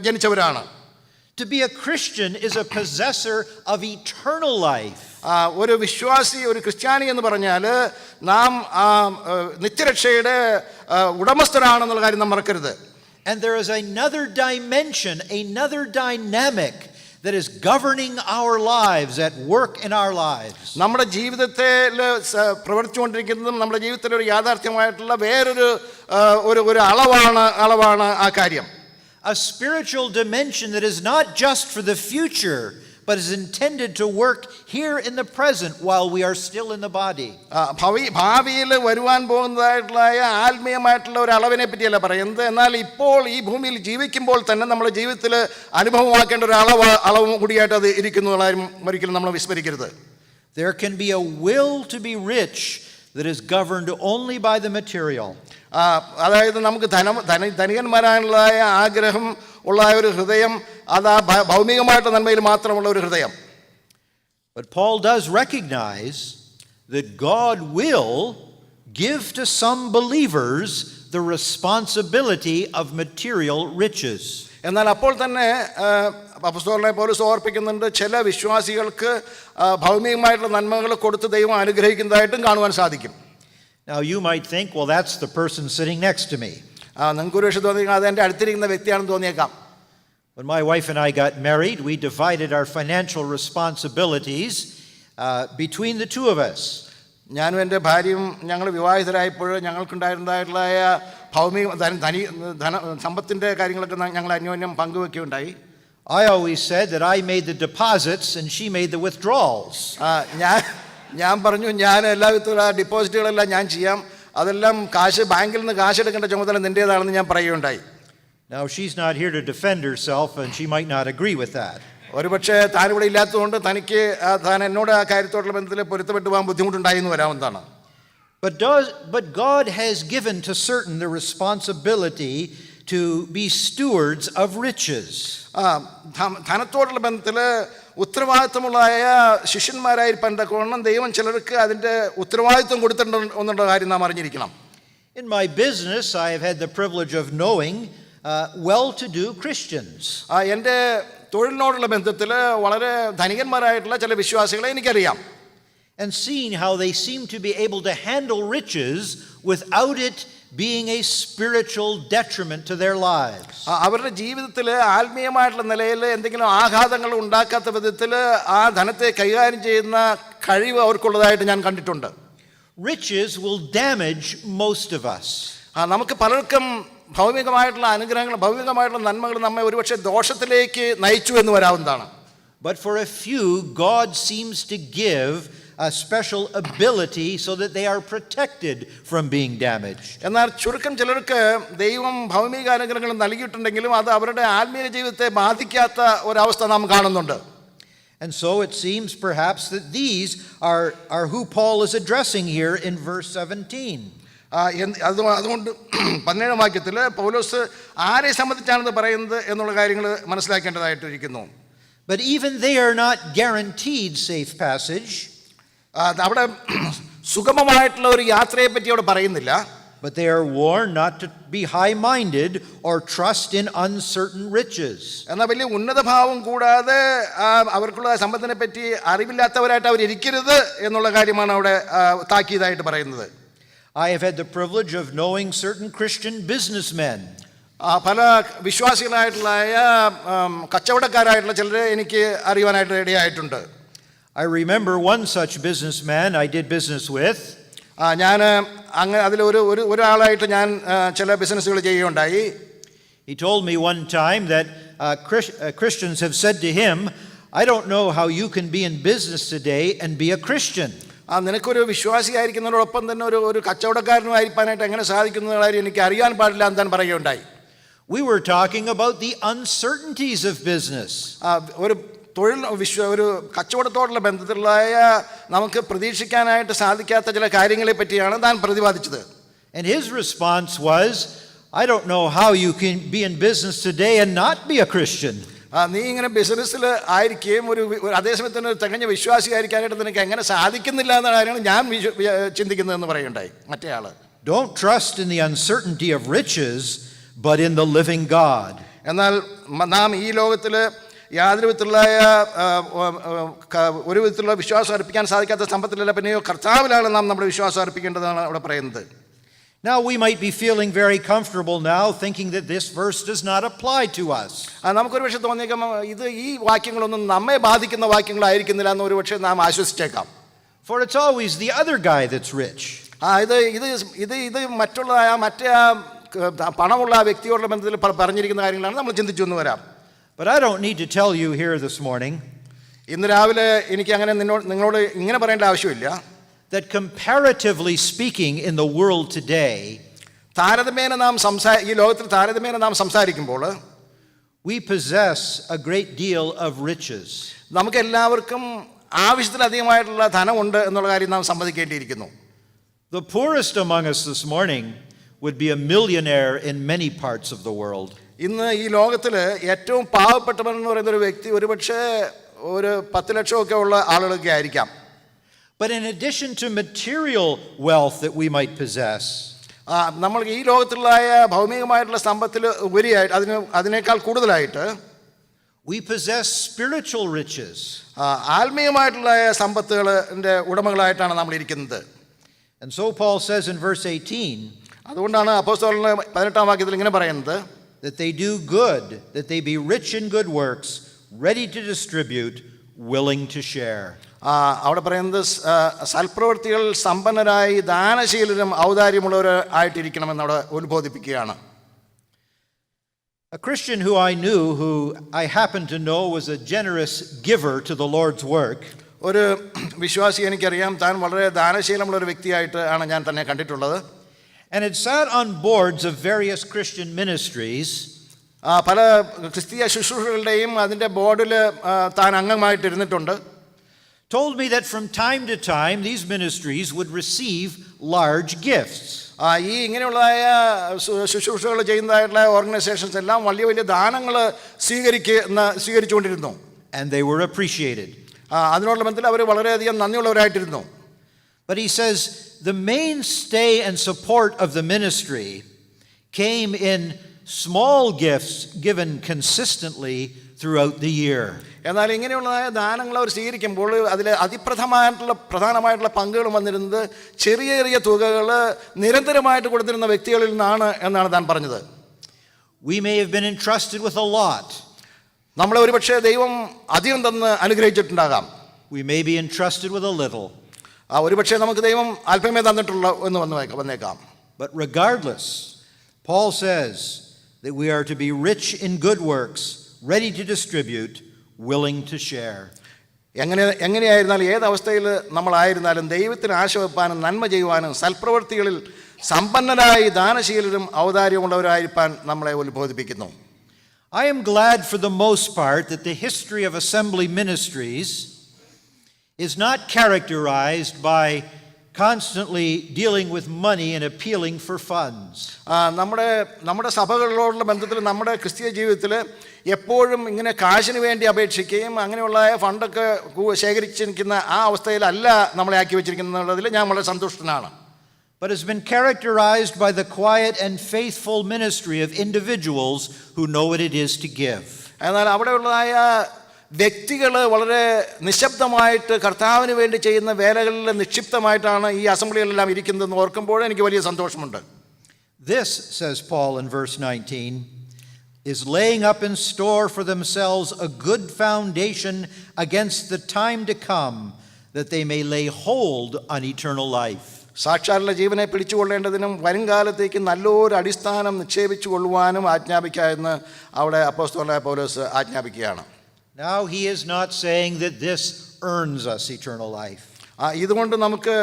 ജനിച്ചവരാണ്. To be a Christian is a possessor of eternal life. ഒരു വിശ്വാസി, ഒരു ക്രിസ്ത്യാനി എന്ന് പറഞ്ഞാൽ നാം നിത്യരക്ഷയുടെ ഉടമസ്ഥരാണെന്നുള്ള കാര്യം നാം മറക്കരുത്. And there is another dimension, another dynamic that is governing our lives, at work in our lives. നമ്മുടെ ജീവിതത്തിൽ പ്രവർത്തിച്ചുകൊണ്ടിരിക്കുന്നതും നമ്മുടെ ജീവിതത്തിലെ ഒരു യാഥാർത്ഥ്യമായിട്ടുള്ള വേറൊരു അളവാണ് ആ കാര്യം. A spiritual dimension that is not just for the future, but is intended to work here in the present while we are still in the body. ഭാവിയിൽ വരുവാൻ പോകുന്നതായിട്ടുള്ള ആത്മീയമായിട്ടുള്ള ഒരു അളവിനെ പറ്റിയല്ല പറയുന്നത്, എന്നാൽ ഇപ്പോൾ ഈ ഭൂമിയിൽ ജീവിക്കുമ്പോൾ തന്നെ നമ്മുടെ ജീവിതത്തിൽ അനുഭവമാക്കേണ്ട ഒരു അളവും കൂടിയായിട്ട് അത് ഇരിക്കുന്നു. ഒരിക്കലും നമ്മൾ വിസ്മരിക്കരുത്. There can be a will to be rich that is governed only by the material. അതായത് നമുക്ക് ധനികന്മാരാനുള്ള ആഗ്രഹം ഉള്ള ഒരു ഹൃദയം, അത് ആ ഭൗമികമായിട്ട് നന്മയിൽ മാത്രമുള്ള ഒരു ഹൃദയം. But Paul does recognize that God will give to some believers the responsibility of material riches. എന്നാൽ അപ്പോൾ തന്നെ അപ്പോസ്തലനായ പൗലോസ് ഓർപ്പിക്കുന്നുണ്ട്, ചില വിശ്വാസികൾക്ക് ഭൗമികമായിട്ടുള്ള നന്മകൾ കൊടുത്ത് ദൈവം അനുഗ്രഹിക്കുന്നതായിട്ടും കാണുവാൻ സാധിക്കും. Now you might think, well, that's the person sitting next to me. നിങ്ങൾക്ക് ഒരു പക്ഷേ തോന്നിയേക്കാം അത് എൻ്റെ അടുത്തിരിക്കുന്ന വ്യക്തിയാണെന്ന് തോന്നിയേക്കാം. When my wife and I got married, we divided our financial responsibilities between the two of us. ഞാനും എൻ്റെ ഭാര്യയും ഞങ്ങൾ വിവാഹിതരായപ്പോൾ ഞങ്ങൾക്കുണ്ടായിരുന്നതായിട്ടുള്ള സമ്പത്തിൻ്റെ കാര്യങ്ങളൊക്കെ ഞങ്ങൾ അന്യോന്യം പങ്കുവെക്കുകയുണ്ടായി. I always said that I made the deposits and she made the withdrawals. ഞാൻ പറഞ്ഞു, ഞാൻ എല്ലാ വിധത്തിലുള്ള ഡിപ്പോസിറ്റുകളെല്ലാം ഞാൻ ചെയ്യാം, അതെല്ലാം ബാങ്കിൽ നിന്ന് കാശ് എടുക്കേണ്ട ചുമതല നിൻ്റേതാണെന്ന് ഞാൻ പറയുകയുണ്ടായി. Now she's not here to defend herself and she might not agree with that. ഒരുപക്ഷെ താനിവിടെ ഇല്ലാത്തതുകൊണ്ട് താൻ എന്നോട് ആ കാര്യത്തോടുള്ള ബന്ധത്തിൽ പൊരുത്തപ്പെട്ടു പോകാൻ ബുദ്ധിമുട്ടുണ്ടായി എന്ന് വരാവുന്നതാണ്. But God has given to certain the responsibility to be stewards of riches. ധനത്തോടുള്ള ബന്ധത്തിൽ ഉത്തരവാദിത്വമുള്ള ശിഷ്യന്മാരായിരിക്കണം ദൈവം ചിലർക്ക് അതിൻ്റെ ഉത്തരവാദിത്വം കൊടുത്തിട്ടുണ്ട് എന്നുള്ള കാര്യം നാം അറിഞ്ഞിരിക്കണം. In my business, I have had the privilege of knowing well-to-do Christians. എൻ്റെ തൊഴിലിനോടുള്ള ബന്ധത്തിൽ വളരെ ധനികന്മാരായിട്ടുള്ള ചില വിശ്വാസികളെ എനിക്കറിയാം. And seeing how they seem to be able to handle riches without it being a spiritual detriment to their lives. അവരുടെ ജീവിതത്തിൽ ആത്മീയമായിട്ടുള്ള നിലയിൽ എന്തെങ്കിലും ആഘാതങ്ങൾ ഉണ്ടാക്കാത്ത വിധത്തിൽ ആ ധനത്തെ കൈകാര്യം ചെയ്യുന്ന കഴിവ് അവർക്കുള്ളതായിട്ട് ഞാൻ കണ്ടിട്ടുണ്ട്. Riches will damage most of us. നമുക്ക് പലർക്കും ഭൗമികമായിട്ടുള്ള അനുഗ്രഹങ്ങൾ, ഭൗമികമായിട്ടുള്ള നന്മകൾ നമ്മെ ഒരുപക്ഷെ ദോഷത്തിലേക്ക് നയിച്ചു എന്ന് വരാവുന്നതാണ്. But for a few, God seems to give a special ability so that they are protected from being damaged. എന്നാൽ ചുരുക്കം ചിലർക്ക് ദൈവം ഭൗമിക അനുഗ്രഹങ്ങൾ നൽകിയിട്ടുണ്ടെങ്കിലും അത് അവരുടെ ആത്മീയ ജീവിതത്തെ ബാധിക്കാത്ത ഒരവസ്ഥ നാം കാണുന്നുണ്ട്. And so it seems perhaps that these are who Paul is addressing here in verse 17. അതുകൊണ്ട് 17 വാക്യത്തിൽ പൗലോസ് ആരെ സംബന്ധിച്ചാണെന്ന് പറയുന്നത് എന്നുള്ള കാര്യങ്ങൾ മനസ്സിലാക്കേണ്ടതായിട്ടിരിക്കുന്നു. But even they are not guaranteed safe passage. അവിടെ സുഗമമായിട്ടുള്ള ഒരു യാത്രയെ പറ്റി അവിടെ പറയുന്നില്ല. But they are warned not to be high-minded or trust in uncertain riches. എന്നാൽ വലിയ ഉന്നതഭാവം കൂടാതെ അവർക്കുള്ള സമ്പത്തിനെ പറ്റി അറിവില്ലാത്തവരായിട്ട് അവർ ഇരിക്കരുത് എന്നുള്ള കാര്യമാണ് അവിടെ താക്കീതായിട്ട് പറയുന്നത്. I have had the privilege of knowing certain Christian businessmen. പല വിശ്വാസികളായിട്ടുള്ള കച്ചവടക്കാരായിട്ടുള്ള ചിലരെ എനിക്ക് അറിയുവാനായിട്ട് ഇടയായിട്ടുണ്ട്. I remember one such businessman I did business with. ഞാൻ അതിൽ ഒരാളായിട്ട് ഞാൻ ചില ബിസിനസ്സുകൾ ചെയ്യുകയുണ്ടായി. He told me one time that Christians have said to him, I don't know how you can be in business today and be a Christian. നിനക്കൊരു വിശ്വാസിയായിരിക്കുന്നതിനോടൊപ്പം തന്നെ ഒരു കച്ചവടക്കാരനുമായിരിക്കാനായിട്ട് എങ്ങനെ സാധിക്കുന്ന കാര്യം എനിക്ക് അറിയാൻ പാടില്ല എന്ന് താൻ പറയുകയുണ്ടായി. We were talking about the uncertainties of business. ഒരു ഒരു കച്ചവടത്തോടുള്ള ബന്ധത്തിലുള്ള നമുക്ക് പ്രതീക്ഷിക്കാനായിട്ട് സാധിക്കാത്ത ചില കാര്യങ്ങളെ പറ്റിയാണ് താൻ പ്രതിപാദിച്ചത്. And his response was, I don't know how you can be in business today and not be a Christian. നീ ഇങ്ങനെ ബിസിനസ്സിൽ ആയിരിക്കുകയും ഒരു അതേസമയത്ത് തന്നെ തികഞ്ഞ വിശ്വാസിയായിരിക്കാനായിട്ട് നിനക്ക് എങ്ങനെ സാധിക്കുന്നില്ല എന്ന കാര്യമാണ് ഞാൻ ചിന്തിക്കുന്നതെന്ന് പറയുണ്ടായി മറ്റേ ആള്. Don't trust in the uncertainty of riches, but in the living God. എന്നാൽ നാം ഈ ലോകത്തിൽ യാതൊരു വിധത്തിലുള്ള ഒരു വിധത്തിലുള്ള വിശ്വാസം അർപ്പിക്കാൻ സാധിക്കാത്ത സമ്പത്തിലല്ല, പിന്നെയോ കർത്താവിലാണ് നാം നമ്മുടെ വിശ്വാസം അർപ്പിക്കേണ്ടതാണ് അവിടെ പറയുന്നത്. Now we might be feeling very comfortable now thinking that this verse does not apply to us. നമുക്കൊരു പക്ഷേ തോന്നിയേക്കാം ഇത് ഈ വാക്യങ്ങളൊന്നും നമ്മെ ബാധിക്കുന്ന വാക്യങ്ങളായിരിക്കുന്നില്ല എന്ന് ഒരു പക്ഷേ നാം ആശ്വസിച്ചേക്കാം. For it's always the other guy that's rich. ഇത് മറ്റുള്ള മറ്റേ പണമുള്ള ആ വ്യക്തിയോടുള്ള ബന്ധത്തിൽ പറഞ്ഞിരിക്കുന്ന കാര്യങ്ങളാണ് നമ്മൾ ചിന്തിച്ചു എന്ന് വരാം. But I don't need to tell you here this morning ഇന്ന് രാവിലെ എനിക്ക് അങ്ങനെ നിങ്ങളോട് ഇങ്ങനെ പറയേണ്ട ആവശ്യമില്ല. That comparatively speaking in the world today, താരതമ്യേന നാം ഈ ലോകത്തിൽ താരതമ്യേന നാം സംസാരിക്കുമ്പോൾ we possess a great deal of riches. നമുക്ക് എല്ലാവർക്കും ആവശ്യത്തിലധികമായിട്ടുള്ള ധനമുണ്ട് എന്നുള്ള കാര്യം നാം സമ്മതിക്കേണ്ടിയിരിക്കുന്നു. The poorest among us this morning would be a millionaire in many parts of the world. ഇന്ന് ഈ ലോകത്തിൽ ഏറ്റവും പാവപ്പെട്ടവൻ എന്ന് പറയുന്ന ഒരു വ്യക്തി ഒരുപക്ഷെ ഒരു 10 ലക്ഷമൊക്കെ ഉള്ള ആളുകളൊക്കെ ആയിരിക്കാം. But in addition to material wealth that we might possess, നമ്മൾ ഈ ലോകത്തിലുള്ള ഭൗമികമായിട്ടുള്ള സമ്പത്തിൽ ഉപരിയായിട്ട് അതിനേക്കാൾ കൂടുതലായിട്ട് we possess spiritual riches. ആത്മീയമായിട്ടുള്ള സമ്പത്തുകളുടെ ഉടമകളായിട്ടാണ് നമ്മൾ ഇരിക്കുന്നത്. And so Paul says in verse 18, അതുകൊണ്ടാണ് അപ്പോസ്തലൻ 18 വാക്യത്തിൽ ഇങ്ങനെ പറയുന്നത്, that they do good, that they be rich in good works, ready to distribute, willing to share. അവിടെ പറയുന്നത് സൽപ്രവൃത്തികൾ സമ്പന്നരായി ദാനശീലരും ഔദാര്യമുള്ളവർ ആയിട്ടിരിക്കണമെന്ന് അവിടെ ഉത്ബോധിപ്പിക്കുകയാണ്. A Christian who I knew, who I happened to know was a generous giver to the Lord's work. ഒരു വിശ്വാസി എനിക്കറിയാം, താൻ വളരെ ദാനശീലമുള്ള ഒരു വ്യക്തിയായിട്ട് ആണ് ഞാൻ തന്നെ കണ്ടിട്ടുള്ളത്. And had sat on boards of various Christian ministries. പല ക്രിസ്തീയ ശുശ്രൂഷകളുടെയും അതിൻ്റെ ബോർഡിൽ താൻ അംഗമായിട്ടിരുന്നിട്ടുണ്ട്. Told me that from time to time these ministries would receive large gifts. ഈ ഇങ്ങനെയുള്ള ശുശ്രൂഷകൾ ചെയ്യുന്നതായിട്ടുള്ള ഓർഗനൈസേഷൻസ് എല്ലാം വലിയ വലിയ ദാനങ്ങൾ സ്വീകരിച്ചുകൊണ്ടിരുന്നു. And they were appreciated. അതിനുള്ള ബന്ധത്തിൽ അവർ വളരെയധികം നന്ദിയുള്ളവരായിട്ടിരുന്നു. But he says the mainstay and support of the ministry came in small gifts given consistently throughout the year. എന്നാൽ ഇങ്ങനെയുള്ള ദാനങ്ങൾ അവർ സ്വീകരിക്കുമ്പോൾ അതിൽ പ്രധാനമായിട്ടുള്ള പങ്കുകൾ വന്നിരുന്നത് ചെറിയ ചെറിയ തുകകൾ നിരന്തരമായിട്ട് കൊടുത്തിരുന്ന വ്യക്തികളിൽ നിന്നാണ് എന്നാണ് താൻ പറഞ്ഞത്. We may have been entrusted with a lot. നമ്മളെ ഒരുപക്ഷെ ദൈവം അധികം തന്ന് അനുഗ്രഹിച്ചിട്ടുണ്ടാകാം. We may be entrusted with a little. ഒരുപക്ഷെ നമുക്ക് ദൈവം അല്പമേ തന്നിട്ടുള്ള എന്ന് വന്നേക്കാം. But regardless, Paul says that we are to be rich in good works, ready to distribute, willing to share. എങ്ങനെയായിരുന്നാലും ഏതവസ്ഥയിൽ നമ്മളായിരുന്നാലും ദൈവത്തിന് ആശ വെപ്പാനും നന്മ ചെയ്യുവാനും സൽപ്രവൃത്തികളിൽ സമ്പന്നരായി ദാനശീലരും ഔദാര്യമുള്ളവരായിരിക്കാൻ നമ്മളെ ഉത്ബോധിപ്പിക്കുന്നു. I am glad for the most part that the history of assembly ministries is not characterized by constantly dealing with money and appealing for funds. നമ്മുടെ സഭകളോടുള്ള ബന്ധത്തിൽ നമ്മുടെ ക്രിസ്തീയ ജീവിതത്തിൽ എപ്പോഴും ഇങ്ങനെ കാശിന് വേണ്ടി അപേക്ഷിക്കുകയും അങ്ങനെയുള്ള ഫണ്ടൊക്കെ ശേഖരിച്ചിരിക്കുന്ന ആ അവസ്ഥയിലല്ല നമ്മളെ ആക്കി വെച്ചിരിക്കുന്നതിൽ ഞാൻ വളരെ സന്തുഷ്ടനാണ്. But has been characterized by the quiet and faithful ministry of individuals who know what it is to give. എന്നാൽ അവിടെയുള്ളതായ വ്യക്തികൾ വളരെ നിശബ്ദമായിട്ട് കർത്താവിന് വേണ്ടി ചെയ്യുന്ന വേലകളിൽ നിക്ഷിപ്തമായിട്ടാണ് ഈ അസംബ്ലികളെല്ലാം ഇരിക്കുന്നതെന്ന് ഓർക്കുമ്പോൾ എനിക്ക് വലിയ സന്തോഷമുണ്ട്. This, says Paul in verse 19, is laying up in store for themselves a good foundation against the time to come, that they may lay hold on eternal life. സാക്ഷാലുള്ള ജീവനെ പിടിച്ചുകൊള്ളേണ്ടതിനും വരുംകാലത്തേക്ക് നല്ലൊരു അടിസ്ഥാനം നിക്ഷേപിച്ചു കൊള്ളുവാനും ആജ്ഞാപിക്കുക എന്ന് അവിടെ അപ്പോസ്തലനായ പൗലോസ് ആജ്ഞാപിക്കുകയാണ്. Now he is not saying that this earns us eternal life. ഇതുകൊണ്ട് നമുക്ക്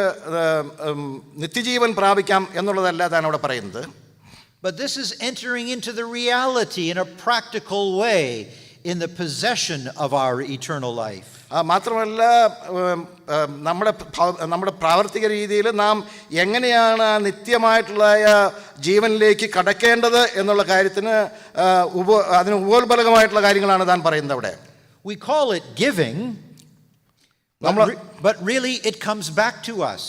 നിത്യജീവൻ പ്രാപിക്കാം എന്നുള്ളതല്ല താൻ അവിടെ പറയുന്നത്. But this is entering into the reality in a practical way in the possession of our eternal life. മാത്രമല്ല നമ്മുടെ പ്രാവർത്തിക രീതിയിൽ നാം എങ്ങനെയാണ് നിത്യമായിട്ടുള്ള ജീവനിലേക്ക് കടക്കേണ്ടത് എന്നുള്ള കാര്യത്തിന് അതിന് ഉപോത്ബലകമായിട്ടുള്ള കാര്യങ്ങളാണ് താൻ പറയുന്നത് അവിടെ. We call it giving, but really it comes back to us.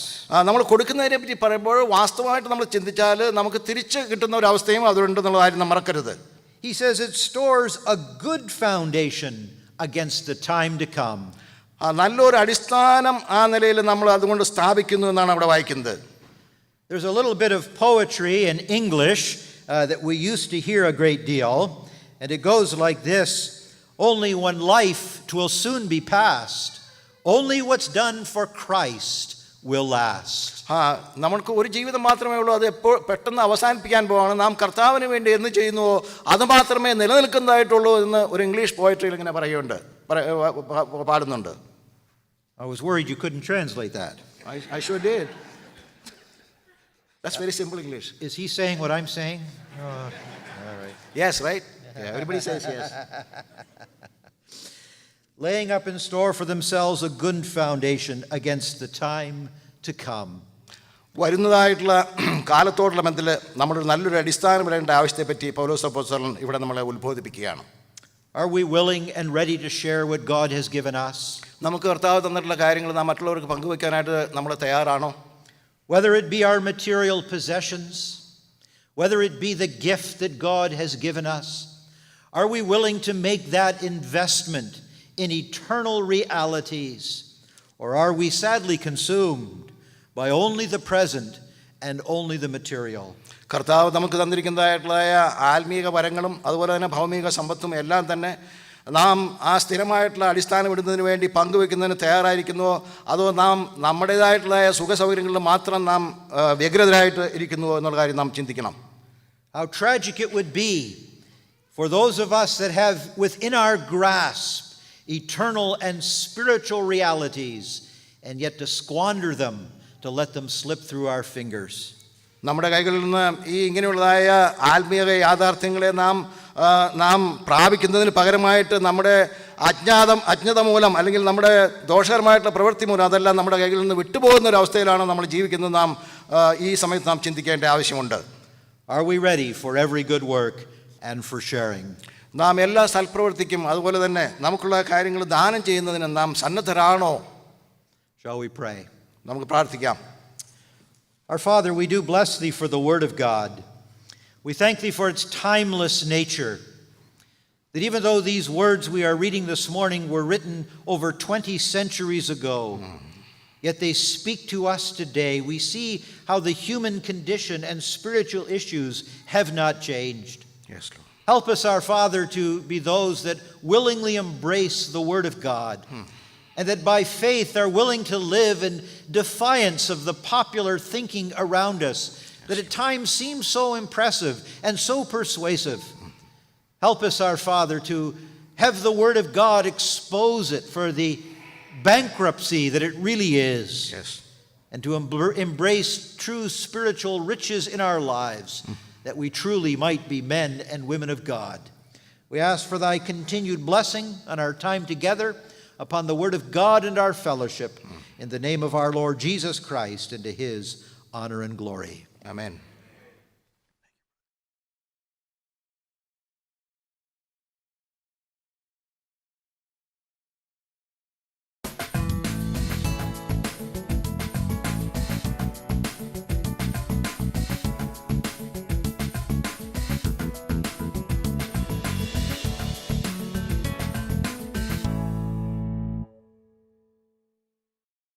നമ്മൾ കൊടുക്കുന്നതിനെ പറ്റി പറയുമ്പോൾ വാസ്തവമായിട്ട് നമ്മൾ ചിന്തിച്ചാൽ നമുക്ക് തിരിച്ച് കിട്ടുന്ന ഒരു അവസ്ഥയും അതുണ്ടെന്നുള്ള കാര്യം നാം മറക്കരുത്. He says it stores a good foundation against the time to come. നല്ലൊരു അടിസ്ഥാനം ആ നിലയിൽ നമ്മൾ അതുകൊണ്ട് സ്ഥാപിക്കുന്നു എന്നാണ് അവിടെ വായിക്കുന്നത്. There's a little bit of poetry in English that we used to hear a great deal, and it goes like this: only one life 'twill soon be past, only what's done for Christ will last. നമ്മൾക്ക് ഒരു ജീവിതം മാത്രമേ ഉള്ളൂ, അത് എപ്പോൾ പെട്ടെന്ന് അവസാനിപ്പിക്കാൻ പോവാണ്. നാം കർത്താവിന് വേണ്ടി എന്ന് ചെയ്യുന്നുവോ അത് മാത്രമേ നിലനിൽക്കുന്നതായിട്ടുള്ളൂ എന്ന് ഒരു ഇംഗ്ലീഷ് പോയട്രിയിൽ ഇങ്ങനെ പാടുന്നുണ്ട്. I was worried you couldn't translate that. I sure did. That's very simple English. Is he saying what I'm saying? All right. Yes, right? Yeah, everybody says yes. Laying up in store for themselves a good foundation against the time to come. വരുന്നതായിട്ടുള്ള കാലത്തോടുള്ള ബന്ധത്തിൽ നമ്മുടെ നല്ലൊരു അടിസ്ഥാനം വരേണ്ട ആവശ്യത്തെപ്പറ്റി പൗലോസ് അപ്പോസ്തലൻ ഇവിടെ നമ്മളെ ഉത്ബോധിപ്പിക്കുകയാണ്. Are we willing and ready to share what God has given us? നമുക്ക് കർത്താവ് തന്നിട്ടുള്ള കാര്യങ്ങൾ നാം മറ്റുള്ളവർക്ക് പങ്കുവെക്കാനായിട്ട് നമ്മൾ തയ്യാറാണോ? Whether it be our material possessions, whether it be the gift that God has given us, are we willing to make that investment in eternal realities, or are we sadly consumed by only the present and only the material? കർത്താവ് നമുക്ക് തന്നിരിക്കുന്നതായിട്ടുള്ള ആത്മീക വരങ്ങളും അതുപോലെ തന്നെ ഭൗമിക സമ്പത്തും എല്ലാം തന്നെ നാം ആ സ്ഥിരമായിട്ടുള്ള അടിസ്ഥാനം ഇടുന്നതിന് വേണ്ടി പങ്കുവെക്കുന്നതിന് തയ്യാറായിരിക്കുന്നുവോ, അതോ നാം നമ്മുടേതായിട്ടുള്ള സുഖ സൗകര്യങ്ങളിൽ മാത്രം നാം വ്യഗ്രതരായിട്ട് ഇരിക്കുന്നുവോ എന്നുള്ള കാര്യം നാം ചിന്തിക്കണം. How tragic it would be for those of us that have within our grasp eternal and spiritual realities, and yet to squander them, to let them slip through our fingers. നമ്മുടെ കൈകളിൽ നിന്ന് ഈ ഇങ്ങനെയുള്ളതായ ആത്മീയ യാഥാർത്ഥ്യങ്ങളെ നാം പ്രാപിക്കുന്നതിന് പകരമായിട്ട് നമ്മുടെ അജ്ഞത മൂലം അല്ലെങ്കിൽ നമ്മുടെ ദോഷകരമായിട്ടുള്ള പ്രവൃത്തി മൂലം അതെല്ലാം നമ്മുടെ കൈകളിൽ നിന്ന് വിട്ടുപോകുന്ന ഒരു അവസ്ഥയിലാണ് നമ്മൾ ജീവിക്കുന്നത്. നാം ഈ സമയത്ത് നാം ചിന്തിക്കേണ്ട ആവശ്യമുണ്ട്. Are we ready for every good work and for sharing? നാം എല്ലാ സൽപ്രവൃത്തിക്കും അതുപോലെ തന്നെ നമുക്കുള്ള കാര്യങ്ങൾ ദാനം ചെയ്യുന്നതിന് നാം സന്നദ്ധരാണോ? Shall we pray? നമുക്ക് പ്രാർത്ഥിക്കാം. Our Father, we do bless Thee for the Word of God. We thank Thee for its timeless nature, that even though these words we are reading this morning were written over 20 centuries ago, yet they speak to us today. We see how the human condition and spiritual issues have not changed. Yes, Lord. Help us, our Father, to be those that willingly embrace the Word of God, and that by faith are willing to live in defiance of the popular thinking around us that at times seems so impressive and so persuasive. Help us, our Father, to have the Word of God expose it for the bankruptcy that it really is, yes and to embrace true spiritual riches in our lives, that we truly might be men and women of God. We ask for thy continued blessing on our time together, upon the word of God and our fellowship, in the name of our Lord Jesus Christ, and to his honor and glory. Amen.